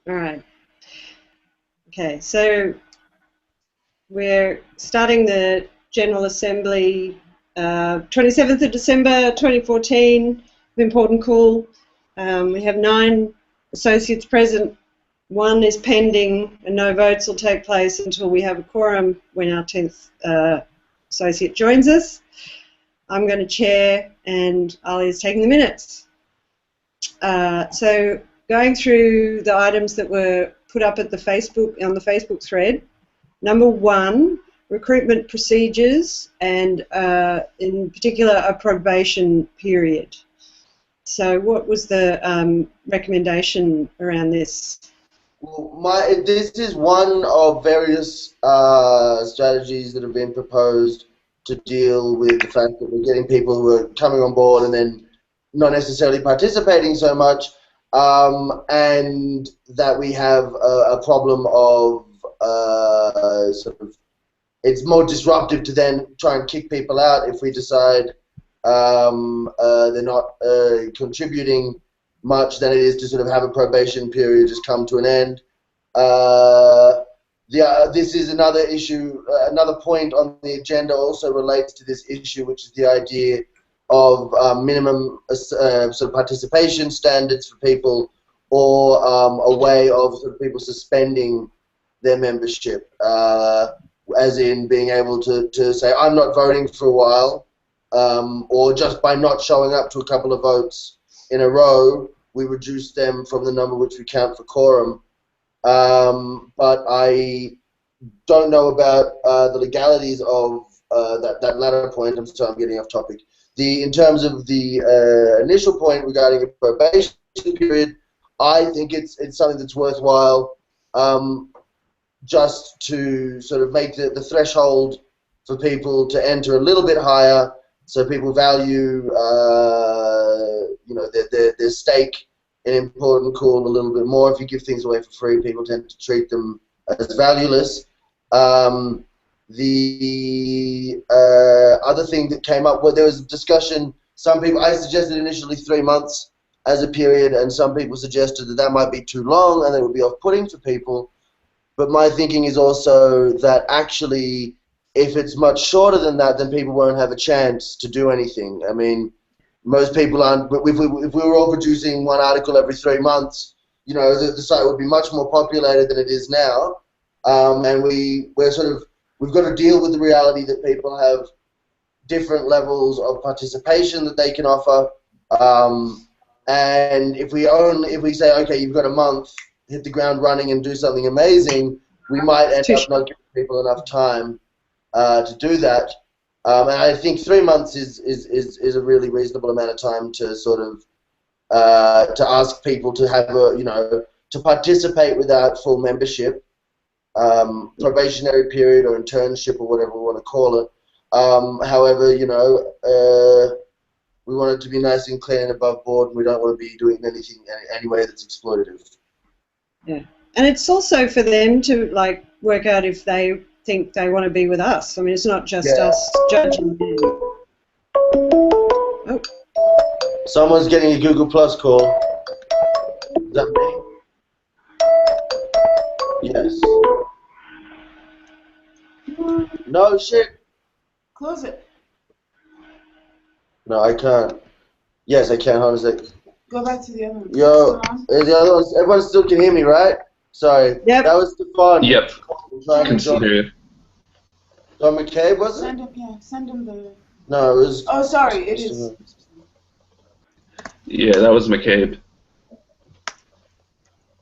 All right. Okay, so we're starting the General Assembly 27th of December 2014 of ImportantCool. We have 9 associates present. 1 is pending, and no votes will take place until we have a quorum when our 10th associate joins us. I'm going to chair, and Ali is taking the minutes. So going through the items that were put up at the on the Facebook thread. Number 1, recruitment procedures, and in particular a probation period. So what was the recommendation around this? Well, this is one of various strategies that have been proposed to deal with the fact that we're getting people who are coming on board and then not necessarily participating so much, and that we have a problem of sort of, it's more disruptive to then try and kick people out if we decide they're not contributing much than it is to sort of have a probation period just come to an end. This is another issue, another point on the agenda also relates to this issue, which is the idea of minimum sort of participation standards for people, or a way of sort of people suspending their membership, as in being able to say, I'm not voting for a while, or just by not showing up to a couple of votes in a row, we reduce them from the number which we count for quorum. But I don't know about the legalities of that latter point. I'm sorry, I'm getting off topic. In terms of the initial point regarding a probation period, I think it's something that's worthwhile, just to sort of make the threshold for people to enter a little bit higher, so people value you know, their stake in ImportantCool a little bit more. If you give things away for free, people tend to treat them as valueless. The other thing that came up, where there was a discussion, some people, I suggested initially 3 months as a period, and some people suggested that might be too long and it would be off-putting for people. But my thinking is also that actually, if it's much shorter than that, then people won't have a chance to do anything. I mean, most people aren't, but if we were all producing 1 article every 3 months, you know, the site would be much more populated than it is now. And we've got to deal with the reality that people have different levels of participation that they can offer. And if we say, okay, you've got a month, hit the ground running and do something amazing, we might end up not giving people enough time to do that. And I think 3 months is a really reasonable amount of time to sort of to ask people to have to participate without full membership, probationary period or internship or whatever we want to call it. However, you know, we want it to be nice and clean and above board, and we don't want to be doing anything any way that's exploitative. Yeah, and it's also for them to like work out if they think they want to be with us. I mean, it's not just us judging them. Oh. Someone's getting a Google Plus call. Is that me? Yes. No shit. Close it. No, I can't. Yes, I can. Hold on a sec. Go back to the other one. Yo, the other ones, everyone still can hear me, right? Sorry. Yep. That was Stefan. Yep. I can still hear you. John McCabe, was it? Send him, yeah. Send him the... No, it was... Oh, sorry, it is. Yeah, that was McCabe.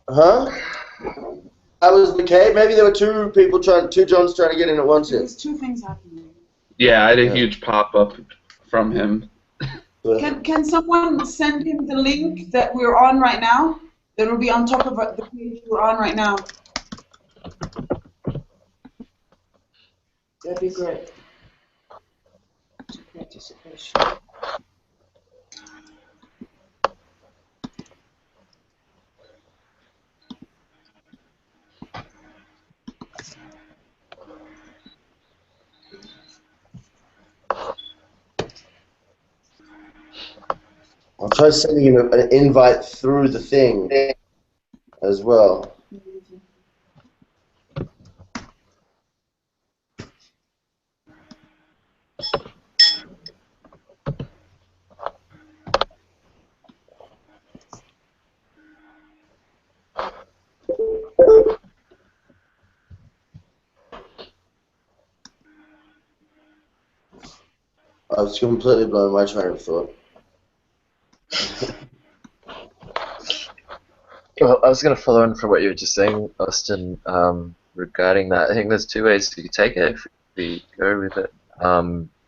Huh? That was McCabe? Maybe there were two Johns trying to get in at once. There was 2 things happening. Yeah, I had a huge pop-up from him. Can someone send him the link that we're on right now? That will be on top of the page we're on right now. That'd be great. Participation. try sending him an invite through the thing as well. I was completely blown my train of thought. Well, I was going to follow on from what you were just saying, Austin, regarding that. I think there's two ways you could take it if we go with it.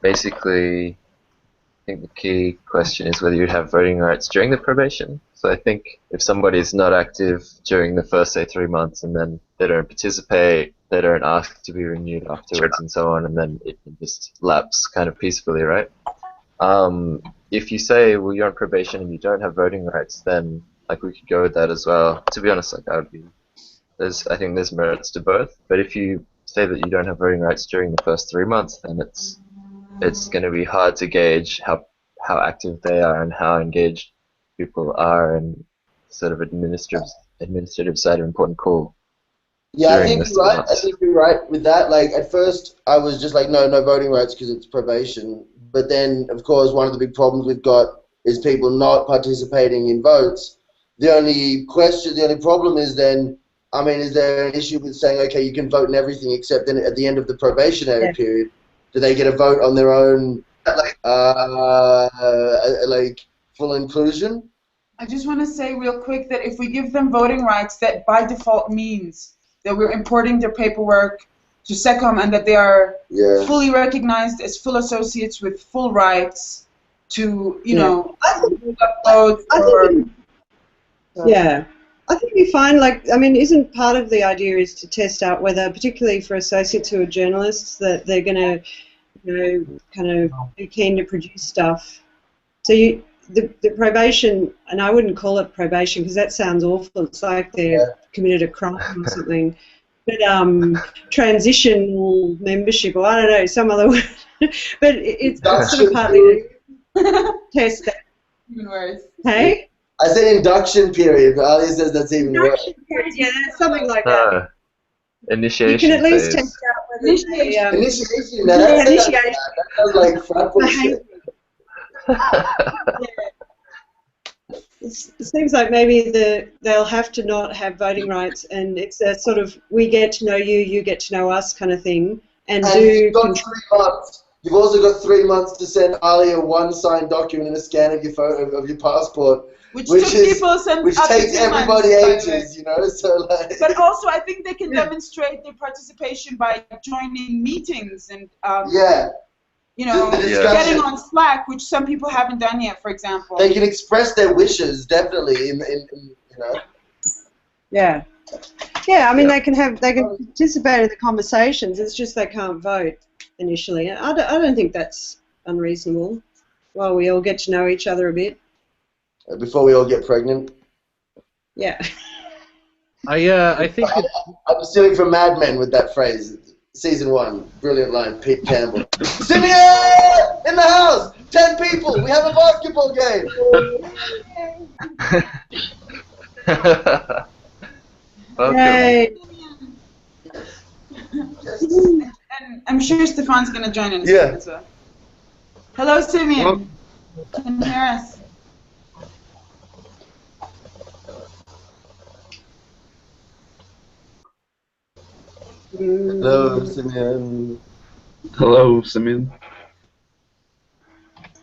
Basically, I think the key question is whether you'd have voting rights during the probation. So I think if somebody's not active during the first, say, 3 months, and then they don't participate, they don't ask to be renewed afterwards, and so on, and then it can just lapse kind of peacefully, right? If you say, well, you're on probation and you don't have voting rights, then like we could go with that as well. To be honest, like I think there's merits to both. But if you say that you don't have voting rights during the first 3 months, then it's going to be hard to gauge how active they are and how engaged people are, and sort of administrative side of ImportantCool. Yeah, I think you're right. I think you're right with that. Like at first, I was just like, no voting rights because it's probation. But then, of course, one of the big problems we've got is people not participating in votes. The only problem is then, I mean, is there an issue with saying, okay, you can vote in everything except then at the end of the probationary period, do they get a vote on their own, like full inclusion? I just want to say real quick that if we give them voting rights, that by default means that we're importing their paperwork to SECOM and that they are fully recognized as full associates with full rights to, you know, upload I think we find, like, I mean, isn't part of the idea is to test out whether, particularly for associates who are journalists, that they're going to, you know, kind of be keen to produce stuff. So the probation, and I wouldn't call it probation because that sounds awful. It's like they've committed a crime or something. But transitional membership, or I don't know, some other word. But it's sort of partly to test that. Even worse. Hey? I said induction period, but Ali says that's even worse. Yeah, something like that. Initiation. You can at least phase. test out whether Initiation. That sounds like frat bullshit. It seems like maybe they'll have to not have voting rights, and it's a sort of we get to know you, you get to know us kind of thing. And you've got 3 months. You've also got 3 months to send Ali a one-signed document and a scan of your photo of your passport. Which takes everybody ages, you know. So like. But also, I think they can demonstrate their participation by joining meetings and you know, getting on Slack, which some people haven't done yet, for example. They can express their wishes, definitely, in you know. Yeah. Yeah, I mean, they can participate in the conversations. It's just they can't vote initially. I don't think that's unreasonable. Well, we all get to know each other a bit. Before we all get pregnant. Yeah. I think I'm stealing from Mad Men with that phrase. Season 1, brilliant line, Pete Campbell. Simeon! In the house! 10 people! We have a basketball game! Yay! And I'm sure Stefan's going to join in a second. So. Hello, Simeon. Can you hear us? Hello, Simeon. Hello, Simeon.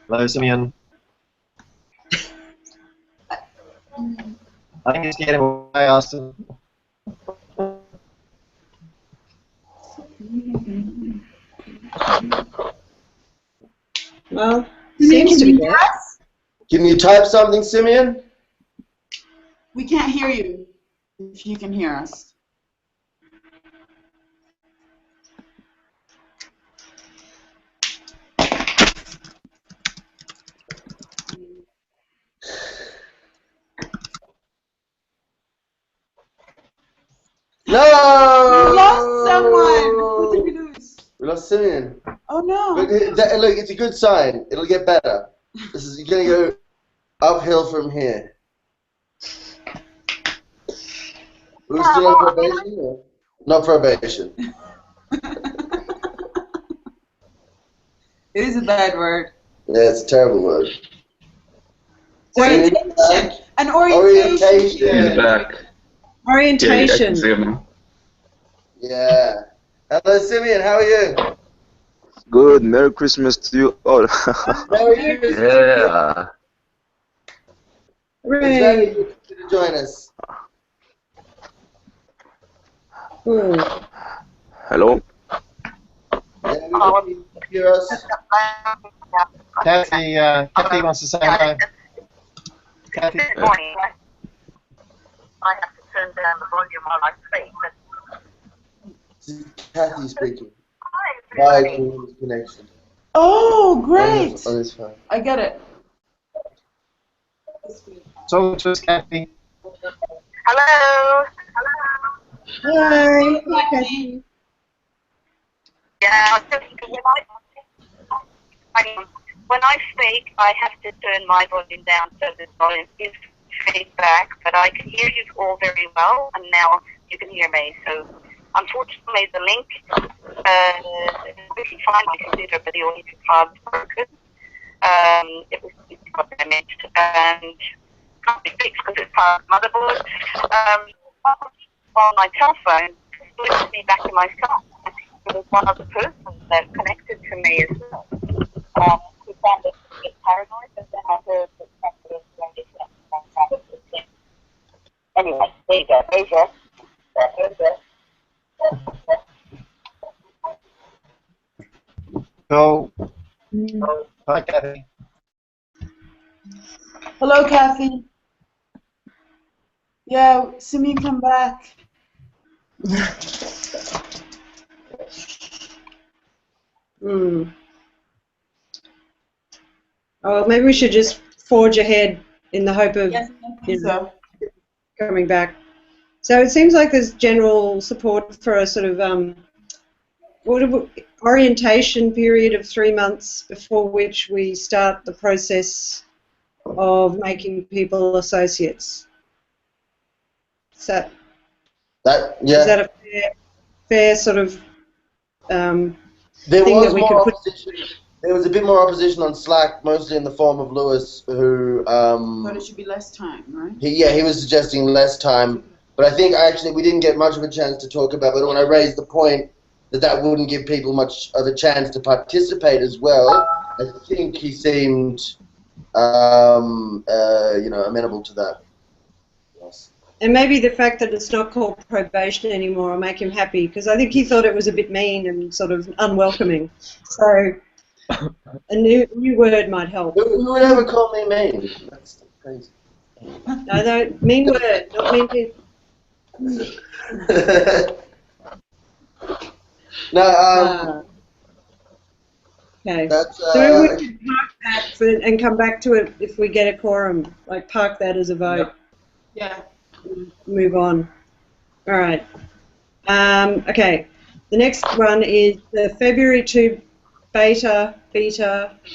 Hello, Simeon. I think it's getting away, Austin. Well, seems to be there. Can you type something, Simeon? We can't hear you. If you can hear us. No! We lost someone! Who did we lose? We lost Simeon. Oh no! But look, it's a good sign. It'll get better. You're gonna go. uphill from here. Who's still on probation? Or? Not probation. It is a bad word. Yeah, it's a terrible word. Orientation. An orientation. He's back. Orientation. Yeah, I can see him now. Yeah. Hello, Simeon. How are you? Good. Merry Christmas to you all. Merry Christmas. Yeah. It's very good to join us. Cool. Hello. Yeah, you hear us? Kathy wants to say hello. Kathy. Good morning. I have to turn down the volume while I speak. But Kathy speaking. hi, Via everybody. connection. Oh, great. On his phone. I get it. Talk to us, Kathy. Hello. Hi. Okay. Yeah, so when I speak, I have to turn my volume down so the volume is feedback, but I can hear you all very well, and now you can hear me. So, unfortunately, the link, we can find my computer, but the audio card's broken. It was got damaged, and can't be fixed because it's part of the motherboard. On my telephone, it flips me back to myself. There was one other person that connected to me as well. Who found it a bit paranoid, but then I heard that somebody was going to anyway, there you go. Cool. Hi, Kathy. Hello, Kathy. Yeah, Simeon, come back. Oh, maybe we should just forge ahead in the hope of Yes, I think so. coming back. So it seems like there's general support for a sort of orientation period of 3 months before which we start the process of making people associates. So, Yeah. is that a fair sort of There thing was that we more could opposition. There was a bit more opposition on Slack, mostly in the form of Lewis, who But it should be less time, right? he was suggesting less time. But I think actually we didn't get much of a chance to talk about it when I raised the point that wouldn't give people much of a chance to participate as well. I think he seemed, amenable to that. Yes. And maybe the fact that it's not called probation anymore will make him happy, because I think he thought it was a bit mean and sort of unwelcoming. So a new word might help. Who would ever call me mean? That's crazy. No, mean word, not mean people. No, Okay. that's, So we could park that and come back to it if we get a quorum. Like park that as a vote. Yeah. Move on. All right. Okay. The next one is the February 2 beta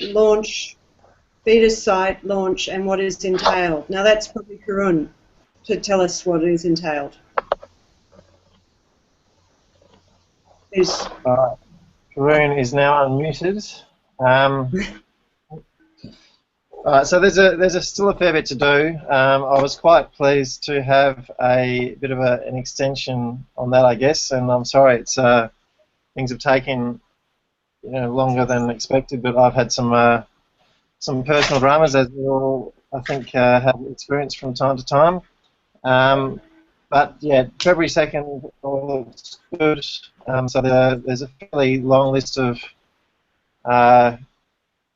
launch, beta site launch, and what is entailed. Now that's probably Karun to tell us what is entailed. Karun is now unmuted. So there's still a fair bit to do. I was quite pleased to have a bit of an extension on that, I guess, and I'm sorry things have taken longer than expected, but I've had some personal dramas, as we all I think have experienced from time to time. But yeah, February 2nd all looks good. So there's a fairly long list of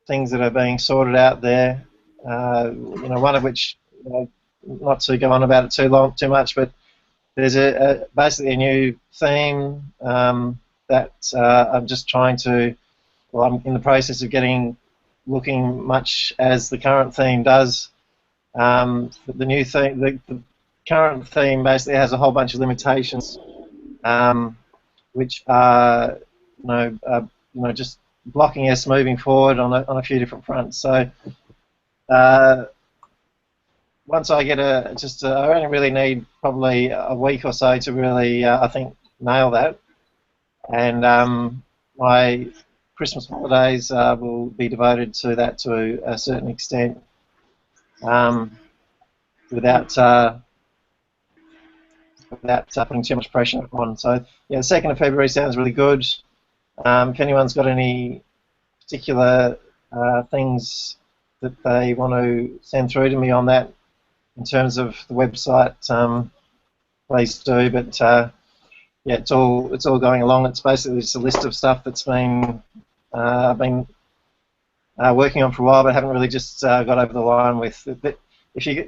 things that are being sorted out there. One of which, not to go on about it too much, but there's basically a new theme that I'm just trying to. Well, I'm in the process of looking much as the current theme does. The new theme, the current theme basically has a whole bunch of limitations, which are, just blocking us moving forward on a few different fronts. So once I get I only really need probably a week or so to really, I think, nail that. And my Christmas holidays will be devoted to that to a certain extent, without putting too much pressure on. So yeah, the 2nd of February sounds really good. If anyone's got any particular things that they want to send through to me on that, in terms of the website, please do. But yeah, it's all going along. It's basically just a list of stuff that's been I've been working on for a while, but haven't really just got over the line with. But if you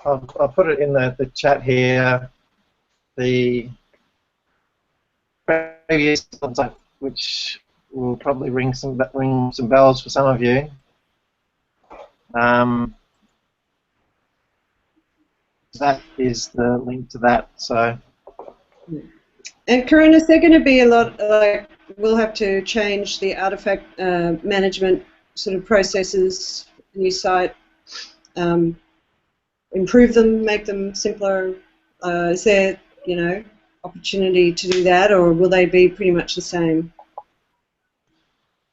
I'll put it in the chat here. The previous ones, which will probably ring some bells for some of you. That is the link to that. So. And Corinne, is there going to be a lot, like, we'll have to change the artifact management sort of processes, new site, improve them, make them simpler? Is there, opportunity to do that, or will they be pretty much the same?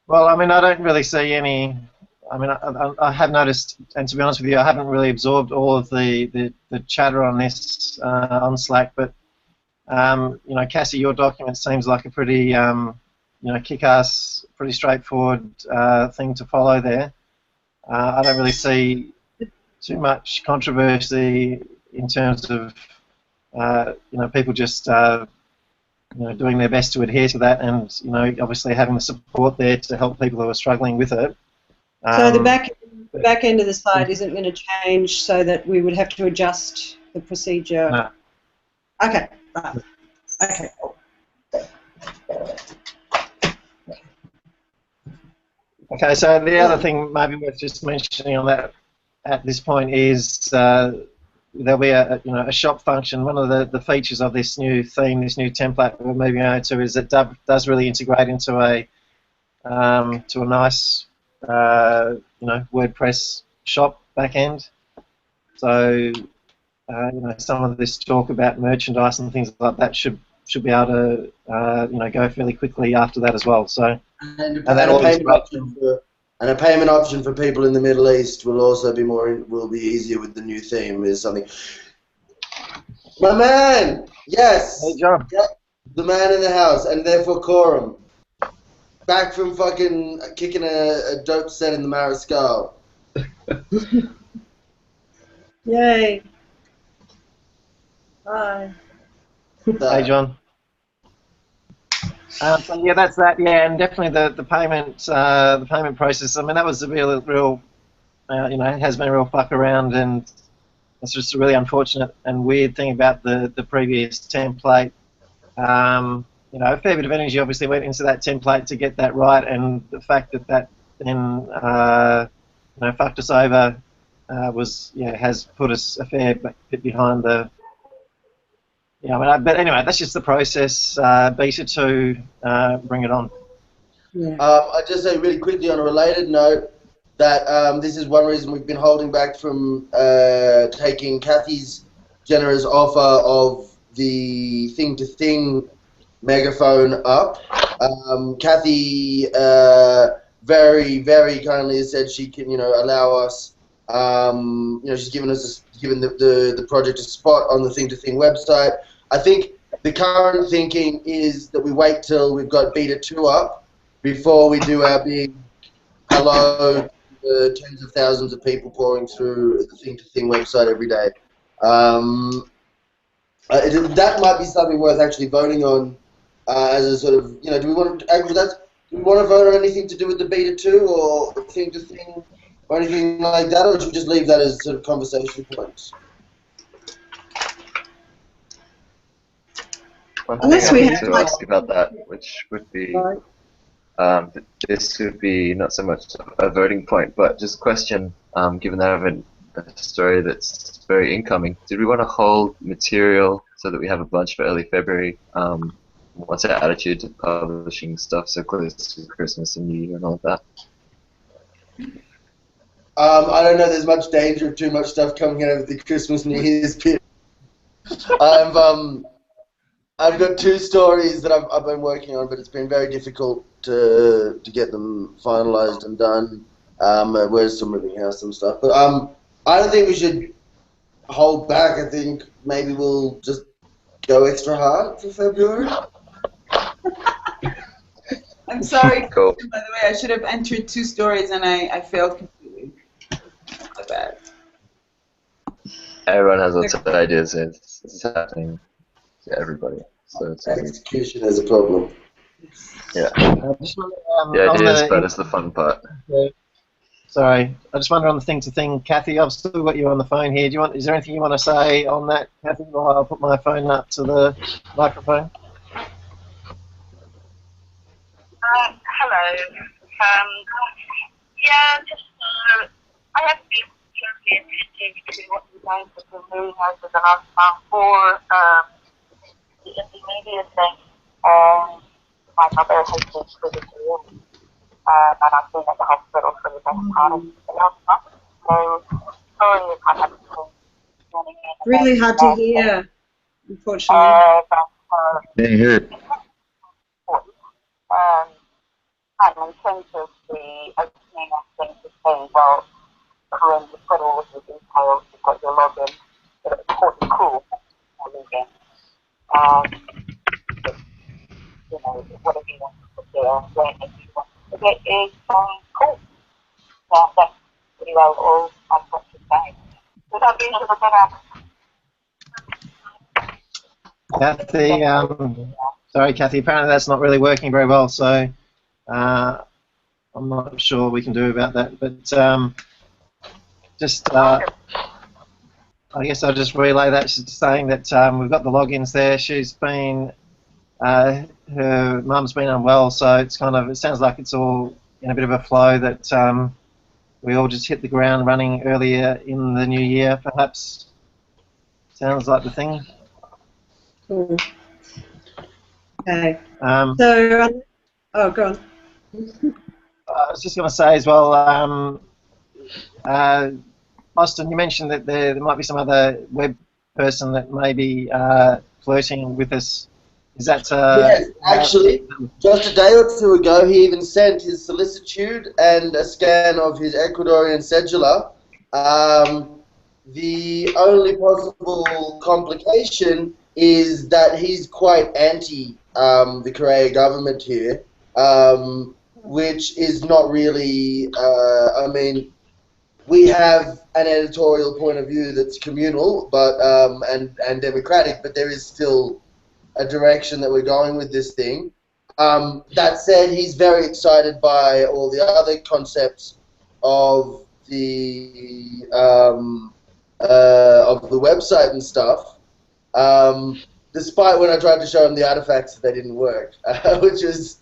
Well, I mean, I don't really see any. I mean, I have noticed, and to be honest with you, I haven't really absorbed all of the chatter on this on Slack, but Cassie, your document seems like a pretty, kick-ass, pretty straightforward thing to follow there. I don't really see too much controversy in terms of, people just, doing their best to adhere to that, and obviously having the support there to help people who are struggling with it. So the back end of the site isn't going to change, so that we would have to adjust the procedure. No. Okay. Right. Okay. Okay. So the other thing maybe worth just mentioning on that at this point is there'll be a shop function. One of the features of this new theme, this new template we're moving over to, is that it does really integrate into a nice WordPress shop backend. So some of this talk about merchandise and things like that should be able to go fairly quickly after that as well. So and a payment option for people in the Middle East will also be will be easier with the new theme. Is something. My man, yes. Hey, John. Yeah, the man in the house, and therefore quorum. Back from fucking kicking a dope set in the Mariscal. Yay. Hi. Hey, John. So yeah, that's that. Yeah, and definitely the payment process. I mean, that was a real it has been a real fuck around, and it's just a really unfortunate and weird thing about the previous template. A fair bit of energy obviously went into that template to get that right, and the fact that then fucked us over has put us a fair bit behind the. Yeah, but anyway, that's just the process. Beta 2, bring it on. Yeah. I just say really quickly on a related note that this is one reason we've been holding back from taking Kathy's generous offer of the thing-to-thing megaphone up. Kathy very, very kindly has said she can, allow us. She's given the project a spot on the thing-to-thing website. I think the current thinking is that we wait till we've got beta 2 up before we do our big hello to the tens of thousands of people pouring through the thing-to-thing website every day. That might be something worth actually voting on as a sort of, do we want to vote on anything to do with the beta 2 or thing-to-thing or anything like that, or should we just leave that as sort of conversation points? One thing I need to ask about that, which would be, this would be not so much a voting point, but just a question, given that I have a story that's very incoming, did we want to hold material so that we have a bunch for early February? What's our attitude to publishing stuff so close to Christmas and New Year and all of that? I don't know. There's much danger of too much stuff coming out of the Christmas New Year's period. I've got 2 stories that I've been working on, but it's been very difficult to get them finalised and done. We're still moving house and stuff, but I don't think we should hold back. I think maybe we'll just go extra hard for February. I'm sorry, Cool. by the way, I should have entered 2 stories and I failed completely. Not so bad. Everyone has lots of ideas. It's happening to everybody. So it's Execution is a problem. yeah. Just wonder, The on ideas, but it's the fun part. Sorry, I just wonder on the thing. Kathy, I've still got you on the phone here. Is there anything you want to say on that, Kathy, while I'll put my phone up to the microphone? Hello. Yeah, just I have been curious to what you guys have been doing over the last month for the immediate thing. My mother has been critically ill, and I've been at the hospital for the best part of the last month. So sorry if I haven't been joining in. Really hard to hear, unfortunately. Didn't hear it. And in terms of the opening of things to say, well, Corinne, you've got all of the details, you've got your login, but ImportantCool login. You know, whatever you want to put there, when you want to put it is cool. Yeah, that's pretty well all I've got to say. Without being to the better. Kathy, sorry, Kathy, apparently that's not really working very well, so I'm not sure what we can do about that. But I guess I'll just relay that. She's saying that we've got the logins there. She's been, her mum's been unwell, so it sounds like it's all in a bit of a flow that we all just hit the ground running earlier in the new year, perhaps. Sounds like the thing. Cool. Okay. Oh, go on. I was just going to say as well, Austin, you mentioned that there might be some other web person that may be flirting with us. Is that... yes, actually, just a day or 2 ago, he even sent his solicitude and a scan of his Ecuadorian cedula. The only possible complication is that he's quite anti the Korea government here, which is not really, I mean, we have an editorial point of view that's communal but and democratic, but there is still a direction that we're going with this thing. That said, he's very excited by all the other concepts of the website and stuff. Despite when I tried to show him the artifacts, they didn't work, which is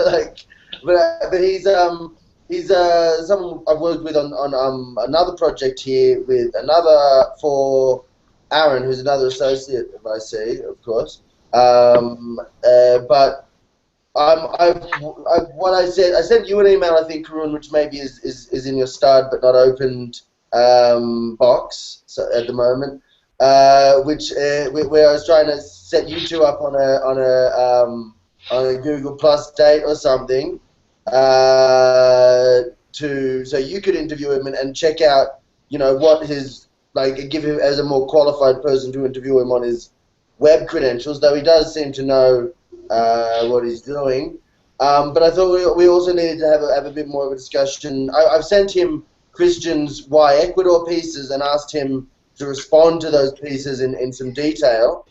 like, but he's someone I've worked with on another project here with for Aaron, who's another associate of IC, of course. But what I sent you an email, I think, Karun, which maybe is in your starred but not opened box at the moment, where I was trying to set you 2 up on a Google Plus date or something, so you could interview him and check out, you know, what his, like, give him as a more qualified person to interview him on his web credentials, though he does seem to know what he's doing. But I thought we also needed to have a bit more of a discussion. I've sent him Christian's Why Ecuador pieces and asked him to respond to those pieces in some detail.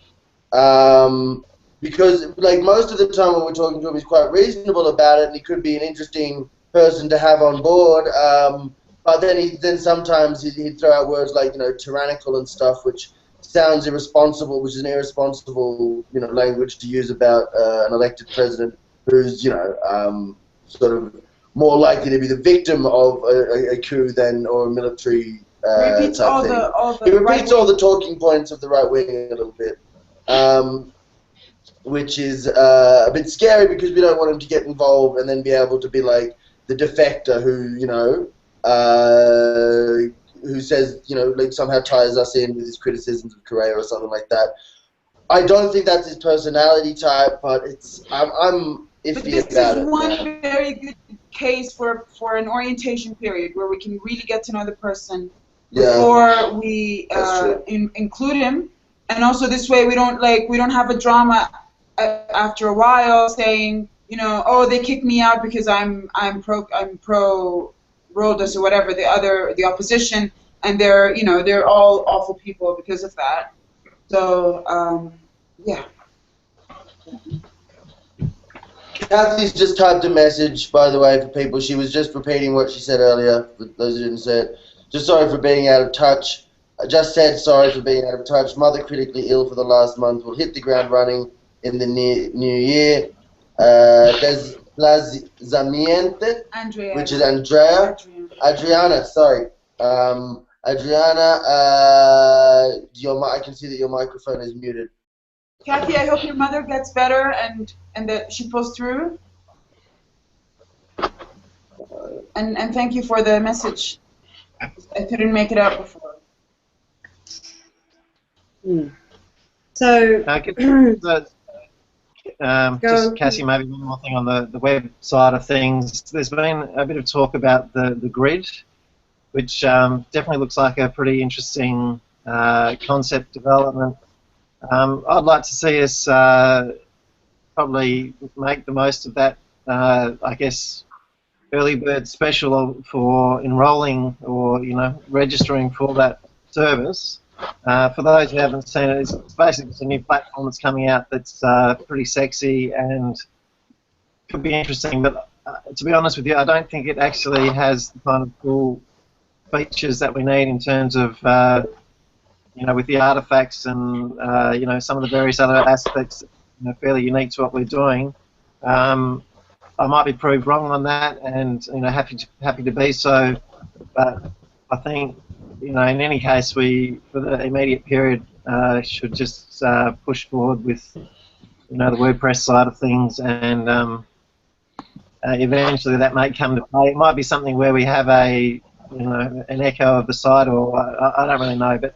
Because, like, most of the time when we're talking to him, he's quite reasonable about it, and he could be an interesting person to have on board. But then sometimes he'd throw out words like, you know, tyrannical and stuff, which sounds irresponsible, which is an irresponsible, you know, language to use about an elected president who's, you know, sort of more likely to be the victim of a coup or a military repeats type all thing. the He repeats all the talking points of the right wing a little bit, which is a bit scary because we don't want him to get involved and then be able to be like the defector who, you know, who says, like somehow ties us in with his criticisms of Korea or something like that. I don't think that's his personality type, but I'm iffy about it. This is one very good case for an orientation period where we can really get to know the person before we include him, and also this way we don't have a drama after a while saying, oh, they kicked me out because I'm pro Rodas or whatever, the opposition, and they're all awful people because of that. So yeah. Kathy's just typed a message, by the way, for people. She was just repeating what she said earlier, for those who didn't say it. Just sorry for being out of touch. I just said sorry for being out of touch. Mother critically ill for the last month. Will hit the ground running in the new year. Desplazamiento, which is Andrea. Adriana, sorry. Adriana, I can see that your microphone is muted. Kathy, I hope your mother gets better and that she pulls through. And thank you for the message. I couldn't make it out before. So, just Cassie, maybe one more thing on the web side of things. There's been a bit of talk about the grid, which definitely looks like a pretty interesting concept development. I'd like to see us probably make the most of that, I guess, early bird special for enrolling or registering for that service. For those who haven't seen it, it's basically just a new platform that's coming out that's pretty sexy and could be interesting. But to be honest with you, I don't think it actually has the kind of cool features that we need in terms of with the artifacts and some of the various other aspects fairly unique to what we're doing. I might be proved wrong on that, and happy to be so. But I think in any case, we for the immediate period should just push forward with the WordPress side of things, and eventually that may come to play. It might be something where we have an echo of the site, or I don't really know, but.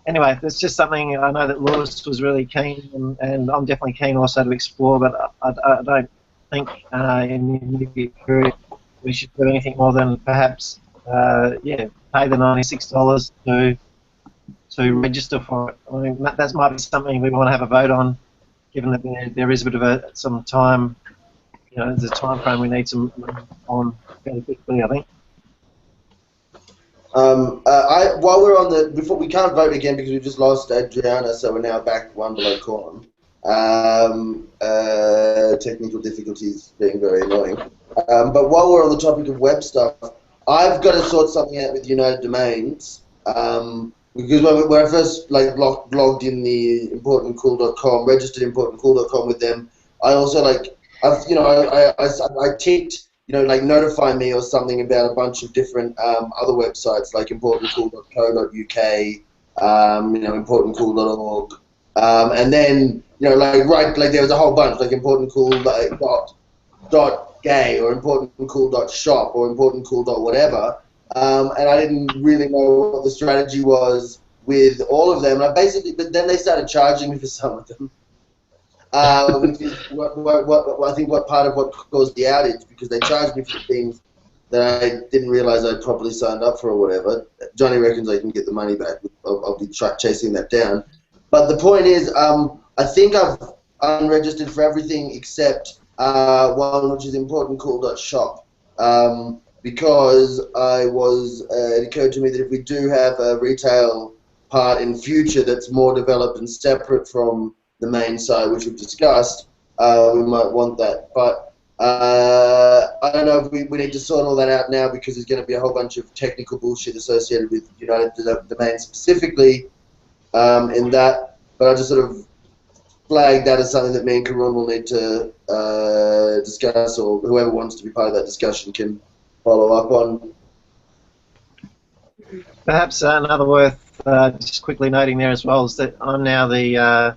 Anyway, it's just something I know that Lewis was really keen, and I'm definitely keen also to explore, but I don't think in the immediate period we should do anything more than perhaps, pay the $96 to register for it. I mean, that might be something we want to have a vote on, given that there is a bit of some time, there's a time frame we need to move on fairly quickly, I think. While we're on before we can't vote again because we've just lost Adriana, so we're now back one below Corn. Technical difficulties being very annoying. But while we're on the topic of web stuff, I've got to sort something out with United Domains. Because when I first logged in the ImportantCool.com, registered ImportantCool.com with them, I also I ticked. Notify me or something about a bunch of different other websites like ImportantCool.co.uk, ImportantCool.org, and then there was a whole bunch like ImportantCool.gay or ImportantCool.shop or ImportantCool.whatever, and I didn't really know what the strategy was with all of them. And but then they started charging me for some of them. Which is I think what part of what caused the outage, because they charged me for things that I didn't realize I'd properly signed up for or whatever. Johnny reckons I can get the money back. I'll be chasing that down. But the point is, I think I've unregistered for everything except one, which is ImportantCool.shop, because it occurred to me that if we do have a retail part in future that's more developed and separate from the main site, which we've discussed, we might want that. But I don't know if we need to sort all that out now, because there's going to be a whole bunch of technical bullshit associated with United Domains specifically in that. But I just sort of flagged that as something that me and Karun will need to discuss, or whoever wants to be part of that discussion can follow up on. Perhaps another worth just quickly noting there as well is that I'm now the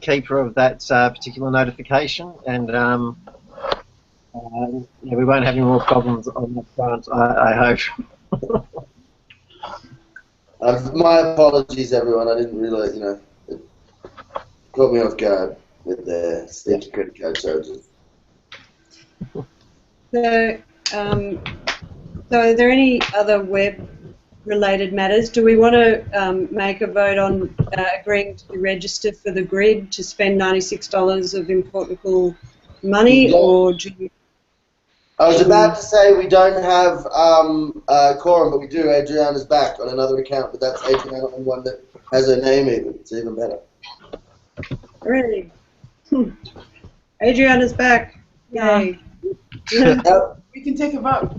keeper of that particular notification, and yeah, we won't have any more problems on that front, I hope. My apologies, everyone. I didn't realize, it caught me off guard with the sneaky credit card charges. So, so are there any other web-related matters? Do we want to make a vote on agreeing to register for the grid to spend $96 of ImportantCool money, or do you... I was about to say we don't have quorum, but we do. Adriana's back on another account, but that's Adriana on one that has her name even. It's even better. Really? Adriana's back. Yay. We can take a vote.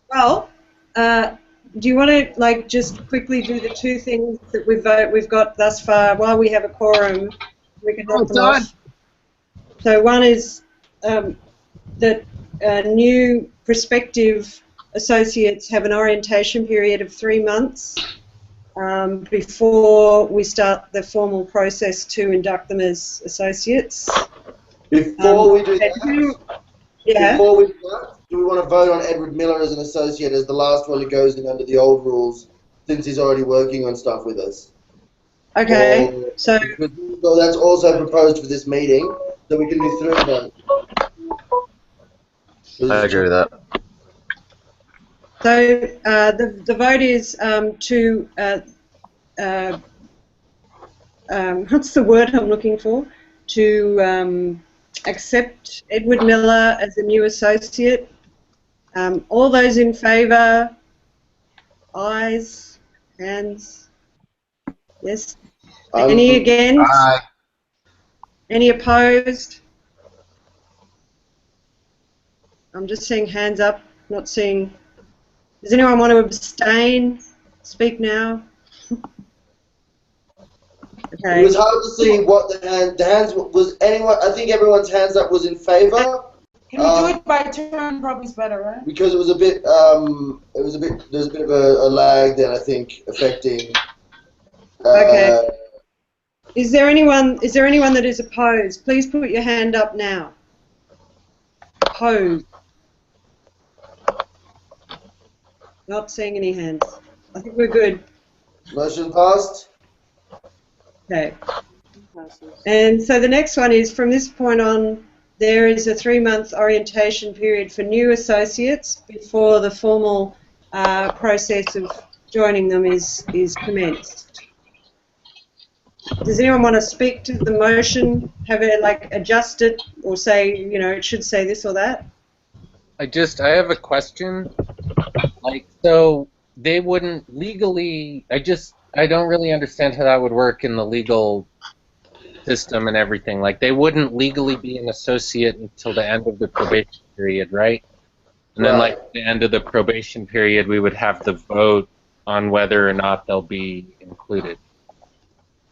Well, do you want to just quickly do the two things that we've got thus far while we have a quorum? We can knock them off. So one is that new prospective associates have an orientation period of 3 months before we start the formal process to induct them as associates. Before we do that, yeah. Before we do that, do we want to vote on Edward Miller as an associate as the last one that goes in under the old rules, since he's already working on stuff with us? Okay. So that's also proposed for this meeting, so we can do 3 votes. I agree with that. So the vote is to what's the word I'm looking for? To accept Edward Miller as a new associate. All those in favour? Ayes? Hands? Yes. Any against? Aye. Any opposed? I'm just seeing hands up, not seeing... Does anyone want to abstain? Speak now. Okay. It was hard to see what the hands was. Anyone? I think everyone's hands up was in favour. Can we do it by turn? Probably better, right? Because it was a bit. There's a bit of a lag then, I think, affecting. Okay. Is there anyone that is opposed? Please put your hand up now. Opposed. Not seeing any hands. I think we're good. Motion passed. Okay. And so the next one is, from this point on, there is a 3-month orientation period for new associates before the formal process of joining them is commenced. Does anyone want to speak to the motion, have it adjust it, or say, it should say this or that? I have a question. So they wouldn't legally, I don't really understand how that would work in the legal system and everything. They wouldn't legally be an associate until the end of the probation period, right? And then, at the end of the probation period, we would have the vote on whether or not they'll be included.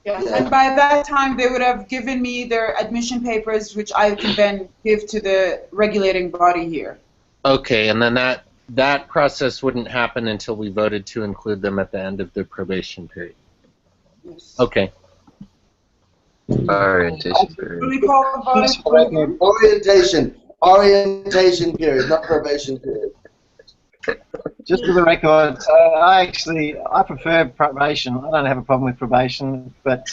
Yeah, and by that time, they would have given me their admission papers, which I can then give to the regulating body here. Okay, and then that process wouldn't happen until we voted to include them at the end of the probation period. Yes. Okay. Orientation period. What do we call the vote? Orientation period, not probation period. Just for the record, I prefer probation. I don't have a problem with probation, but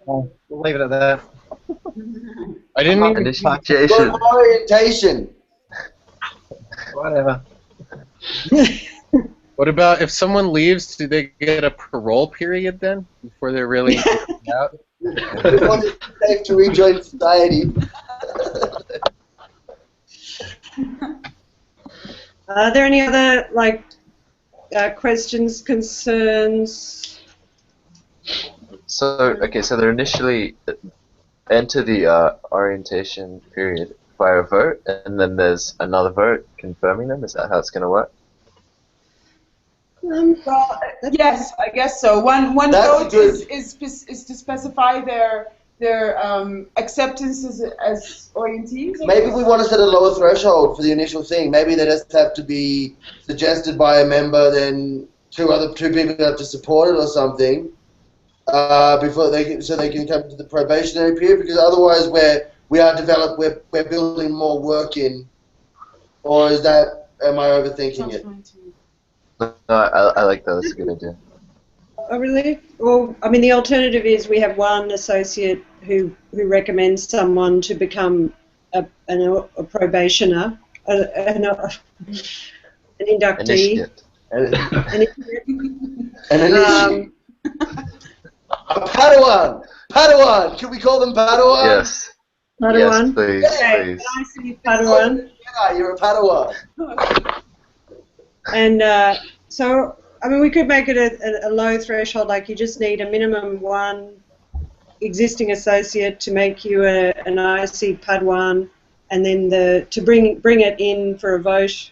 we'll leave it at that. I didn't even... Initiation. Orientation. Whatever. What about if someone leaves, do they get a parole period then before they're really out? They want it safe to rejoin society. Are there any other questions, concerns? So they're initially enter the orientation period by a vote, and then there's another vote confirming them. Is that how it's going to work? Well, yes, I guess so. One vote is to specify their acceptance as orientees. Maybe we want to set a lower threshold for the initial thing. Maybe they just have to be suggested by a member, then two people have to support it or something before they can come to the probationary period. Because otherwise, we're we're building more work in, or is that, am I overthinking it? No, I like that. That's a good idea. Oh, really? Well, I mean, the alternative is we have one associate who recommends someone to become a probationer, an inductee. An a Padawan! Padawan! Can we call them Padawan? Yes. Padawan? Yes, please. Okay, Please. I see Padawan. Yeah, you're a Padawan. And so, I mean, we could make it a low threshold, like you just need a minimum one existing associate to make you an IC Padawan, and then to bring it in for a vote,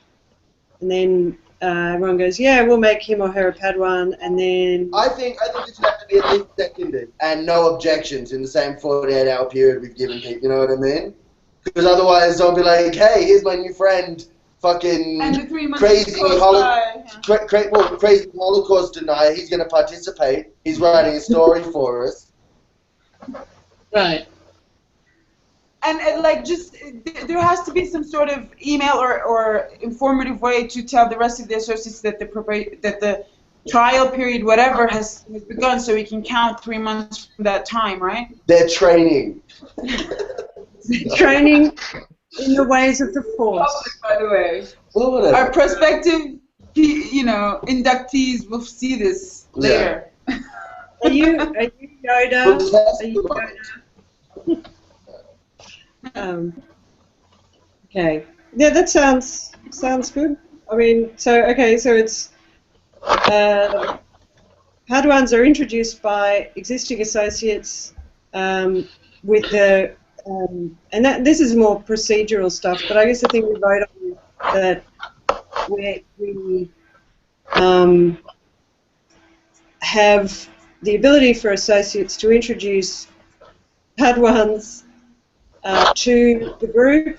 and then everyone goes, yeah, we'll make him or her a Padawan, and then... I think it should have to be at least seconded, and no objections in the same 48-hour period we've given people, you know what I mean? Because otherwise they'll be like, hey, here's my new friend, fucking crazy Holocaust denier, he's going to participate, he's writing a story for us. Right. And like, just there has to be some sort of email or informative way to tell the rest of the associates that the trial period, whatever, has begun, so we can count 3 months from that time, right? They're training. Training in the ways of the Force. By the way, our prospective, inductees will see this later. Yeah. Are you Yoda? Are you Yoda? Okay. Yeah, that sounds good. I mean, so it's Padawans are introduced by existing associates with the and this is more procedural stuff. But I guess the thing we vote on is that we have the ability for associates to introduce Padawans to the group,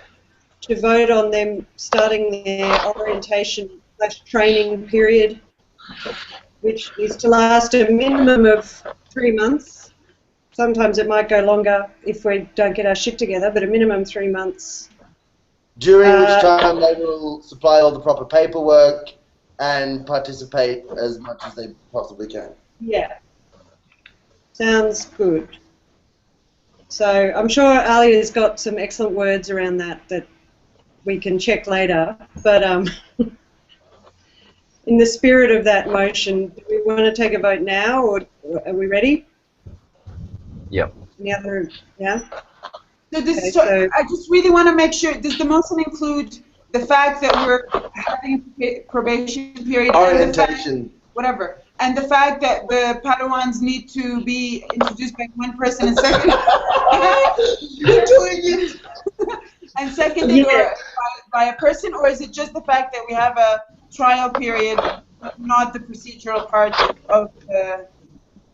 to vote on them starting their orientation/training period, which is to last a minimum of 3 months. Sometimes it might go longer if we don't get our shit together, but a minimum 3 months. During which time they will supply all the proper paperwork and participate as much as they possibly can. Yeah. Sounds good. So I'm sure Alia's got some excellent words around that we can check later. But in the spirit of that motion, do we want to take a vote now, or are we ready? Yep. Any other? Yeah. So I just really want to make sure. Does the motion include the fact that we're having a probation period? Orientation. Whatever. And the fact that the Padawans need to be introduced by one person and seconded, you're doing it, and seconded by a person, or is it just the fact that we have a trial period, not the procedural part of the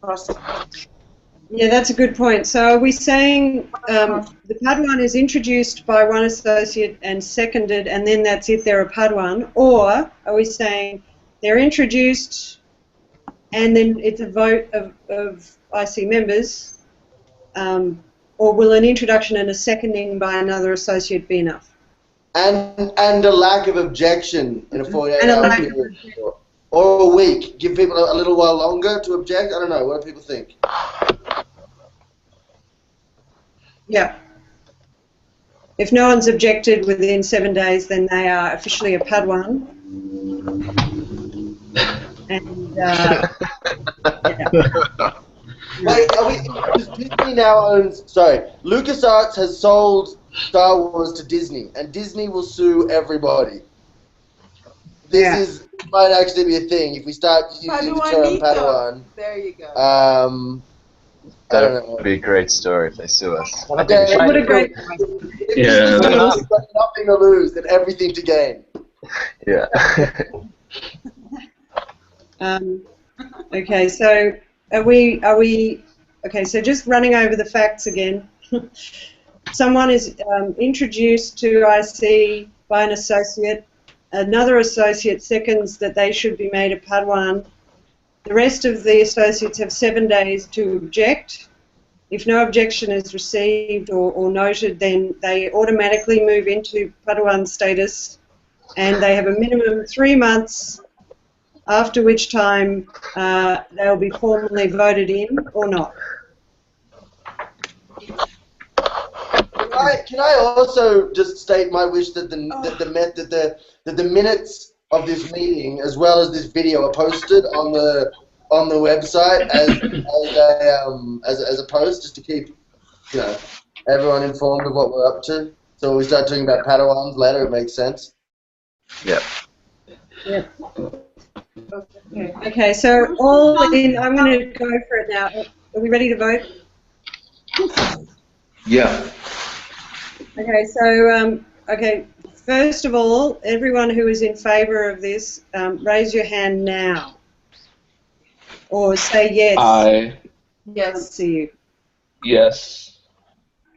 process? Yeah, that's a good point. So are we saying the Padawan is introduced by one associate and seconded, and then that's it, they're a Padawan, or are we saying they're introduced and then it's a vote of IC members, or will an introduction and a seconding by another associate be enough? And a lack of objection in a 48-hour period. Or a week. Give people a little while longer to object? I don't know. What do people think? Yeah. If no one's objected within 7 days, then they are officially a Padawan. And yeah. Wait, does Disney now owns? Sorry, LucasArts has sold Star Wars to Disney, and Disney will sue everybody. This might actually be a thing if we start using the term Padawan. There you go. That would be a great story if they sue us. What a great. Yeah. You've got nothing to lose and everything to gain. Yeah. Okay, so are we okay, so just running over the facts again. Someone is introduced to IC by an associate. Another associate seconds that they should be made a Padawan. The rest of the associates have 7 days to object. If no objection is received or noted, then they automatically move into Padawan status, and they have a minimum of 3 months, after which time they'll be formally voted in or not. Can I also just state my wish that the minutes of this meeting, as well as this video, are posted on the website as a post, just to keep everyone informed of what we're up to. So when we start talking about Padawans later, it makes sense. Yep. Yep. Okay, so all in, I'm going to go for it now. Are we ready to vote? Yeah. Okay, so, first of all, everyone who is in favour of this, raise your hand now. Or say yes. Aye. Yes. Let's see you. Yes.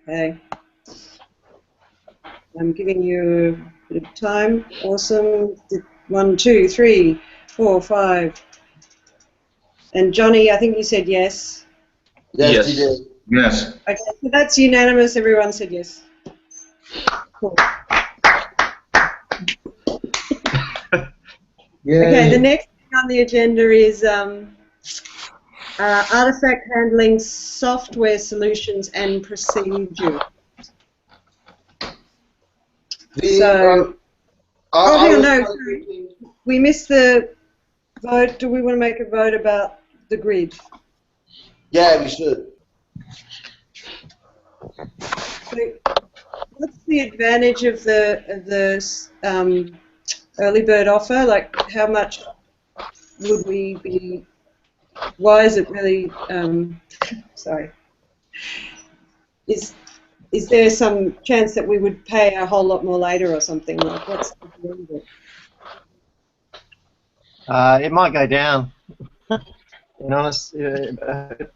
Okay. I'm giving you a bit of time. Awesome. 1, 2, 3, 4, 5. And Johnny, I think you said yes. Yes, you did. Yes. Okay, so that's unanimous. Everyone said yes. Cool. Okay, the next thing on the agenda is artifact handling software solutions and procedures. We missed the vote. Do we want to make a vote about the grid? Yeah, we should. So, what's the advantage of the early bird offer? Like, how much would we be? Why is it really? Sorry. Is there some chance that we would pay a whole lot more later or something? Like, what's the advantage? It might go down, in honest,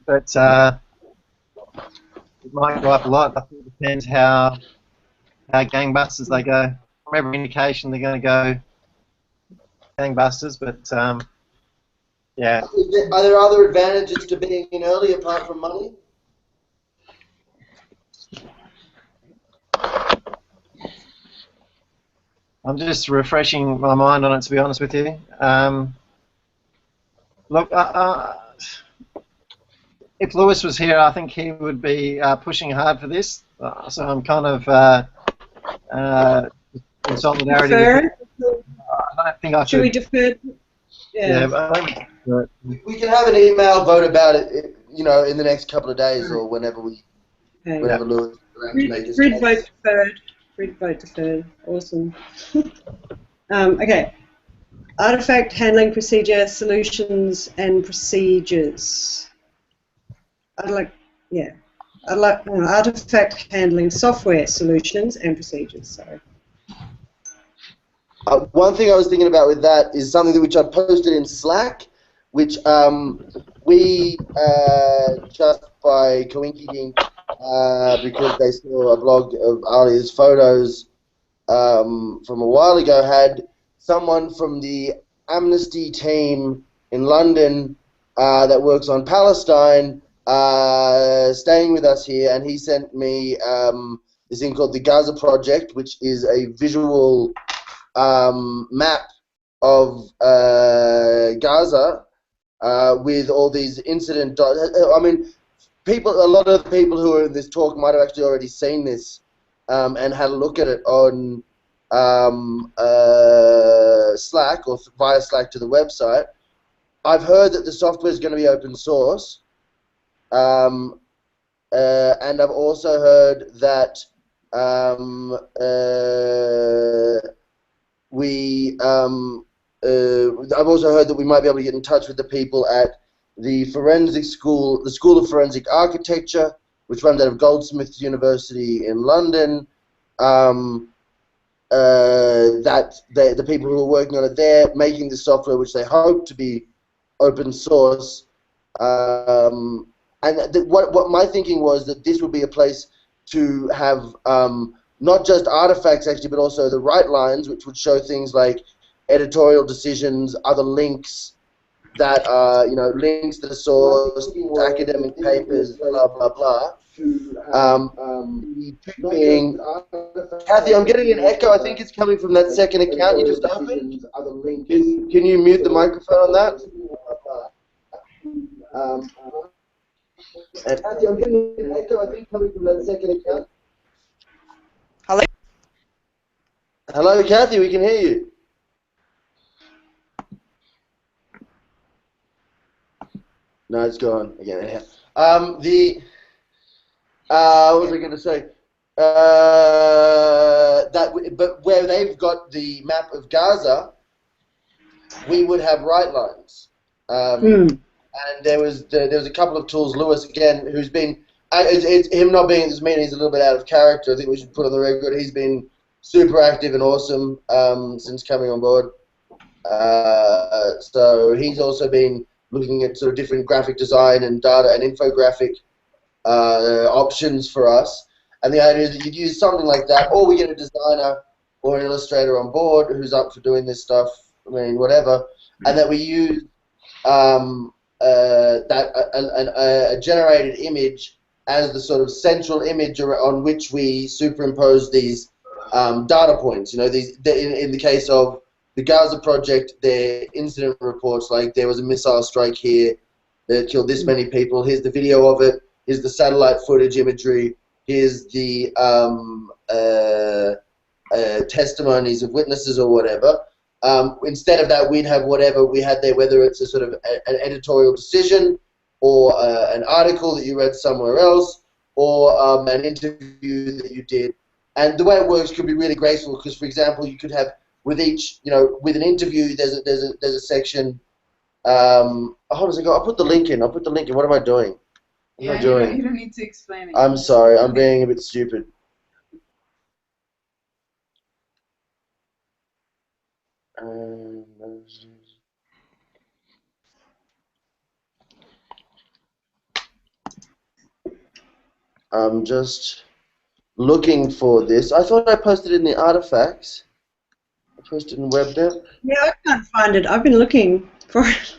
but it might go up a lot. I think it depends how gangbusters they go. From every indication, they're going to go gangbusters, but yeah. Are there other advantages to being in early apart from money? I'm just refreshing my mind on it, to be honest with you. Look, if Lewis was here, I think he would be pushing hard for this. So I'm kind of in solidarity with him. I don't think I should we defer? Yeah. We can have an email vote about it, in the next couple of days or whenever Lewis is around to make his case. Vote deferred. Grid vote deferred. Awesome. Okay. Artifact handling procedure solutions and procedures. Artifact handling software solutions and procedures. Sorry. One thing I was thinking about with that is something which I posted in Slack, which we just by coincidence, because they saw a blog of Alia's photos from a while ago, had someone from the Amnesty team in London that works on Palestine staying with us here, and he sent me this thing called the Gaza Project, which is a visual map of Gaza with all these incident dots. I mean, a lot of the people who are in this talk might have actually already seen this and had a look at it on Slack or via Slack to the website. I've heard that the software is going to be open source, and I've also heard that I've also heard that we might be able to get in touch with the people at the forensic school, the School of Forensic Architecture, which runs out of Goldsmiths University in London. That the people who are working on it there, making the software, which they hope to be open source. And what my thinking was that this would be a place to have not just artifacts actually, but also the write lines, which would show things like editorial decisions, other links, that are, you know, links to the source, academic papers, blah blah blah. The trick being, Kathy, I'm getting an echo. I think it's coming from that second account you just opened. Can you mute the microphone on that? And Kathy, I'm getting an echo. I think coming from that second account. Hello. Hello, Kathy. We can hear you. No, it's gone again. What was I going to say? But where they've got the map of Gaza, we would have right lines. And there was a couple of tools. Lewis again, who's been it's him not being at this meeting. He's a little bit out of character. I think we should put on the record. He's been super active and awesome since coming on board. So he's also been looking at sort of different graphic design and data and infographic options for us. And the idea is that you'd use something like that, or we get a designer or an illustrator on board who's up for doing this stuff, I mean, whatever, and that we use a generated image as the sort of central image on which we superimpose these data points. You know, in the case of the Gaza project, their incident reports, like there was a missile strike here that killed this many people. Here's the video of it. Here's the satellite footage imagery. Here's the testimonies of witnesses or whatever. Instead of that, we'd have whatever we had there, whether it's a sort of an editorial decision or an article that you read somewhere else or an interview that you did. And the way it works could be really graceful because, for example, you could have with each, you know, with an interview, there's a section. Hold on a second. I'll put the link in. What am I doing? What am I doing? You don't need to explain it. I'm sorry. I'm being a bit stupid. I'm just looking for this. I thought I posted it in the artifacts. I posted in WebDev. Yeah, I can't find it. I've been looking for it.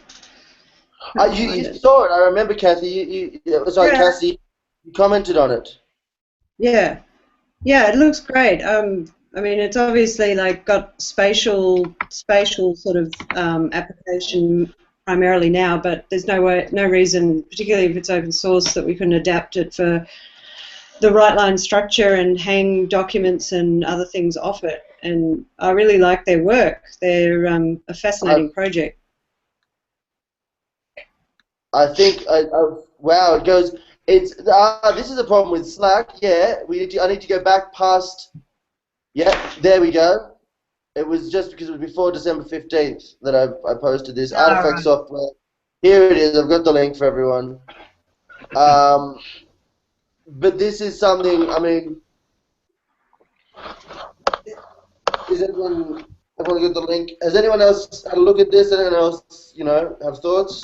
You saw it. I remember, Kathy. Cassie, you commented on it. Yeah. Yeah, it looks great. I mean, it's obviously like got spatial sort of application primarily now, but there's no reason, particularly if it's open source, that we couldn't adapt it for the right line structure and hang documents and other things off it. And I really like their work. They're a fascinating project. I think, wow, it goes. It's this is a problem with Slack. Yeah, I need to go back past. Yeah, there we go. It was just because it was before December 15th that I posted this artifact software. Here it is. I've got the link for everyone. But this is something. I mean, is everyone got the link? Has anyone else had a look at this? Anyone else, you know, have thoughts?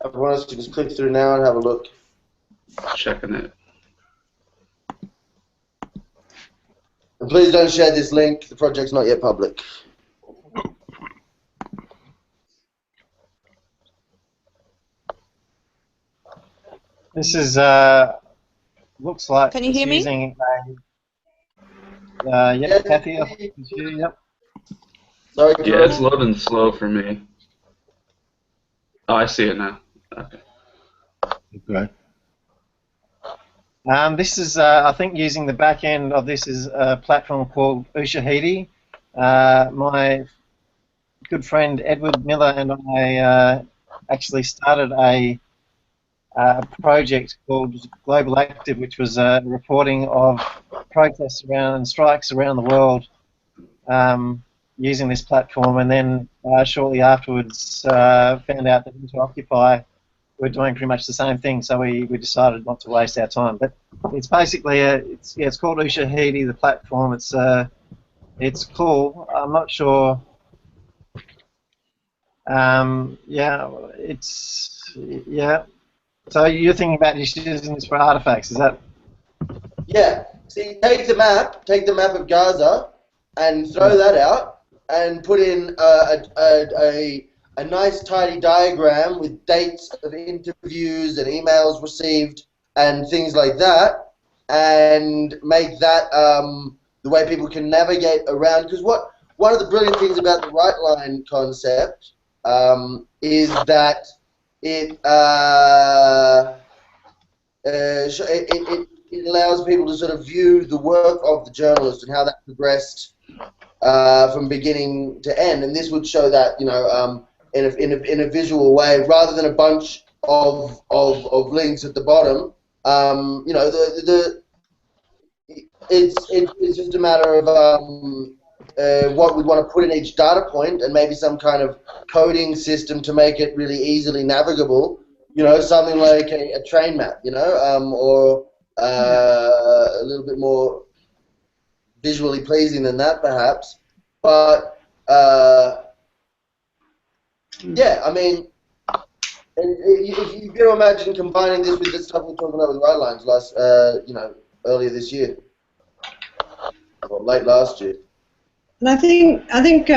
Everyone else can just click through now and have a look. Checking it. And please don't share this link. The project's not yet public. This is looks like. Can you hear me? Using yeah, Kathy. Yep. Sorry. Yeah, it's loading slow for me. Oh, I see it now. Okay. Okay. This is, I think, using the back end of this is a platform called Ushahidi. My good friend Edward Miller and I actually started a project called Global Active, which was reporting of protests around and strikes around the world using this platform, and then shortly afterwards found out that InterOccupy were doing pretty much the same thing, so we decided not to waste our time. But it's basically it's called Ushahidi, the platform. It's cool. I'm not sure. Yeah. So you're thinking about just using this for artifacts, is that? Yeah. See, take the map of Gaza and throw that out, and put in a nice tidy diagram with dates of interviews and emails received and things like that, and make that the way people can navigate around. Because one of the brilliant things about the right line concept is that it allows people to sort of view the work of the journalist and how that progressed from beginning to end. And this would show that, you know, in a visual way, rather than a bunch of links at the bottom. You know, it's just a matter of what we want to put in each data point, and maybe some kind of coding system to make it really easily navigable. You know, something like a train map, you know, or a little bit more visually pleasing than that, perhaps. But yeah, I mean, and if you can imagine combining this with the stuff we're talking about with right lines you know, earlier this year or late last year. And I think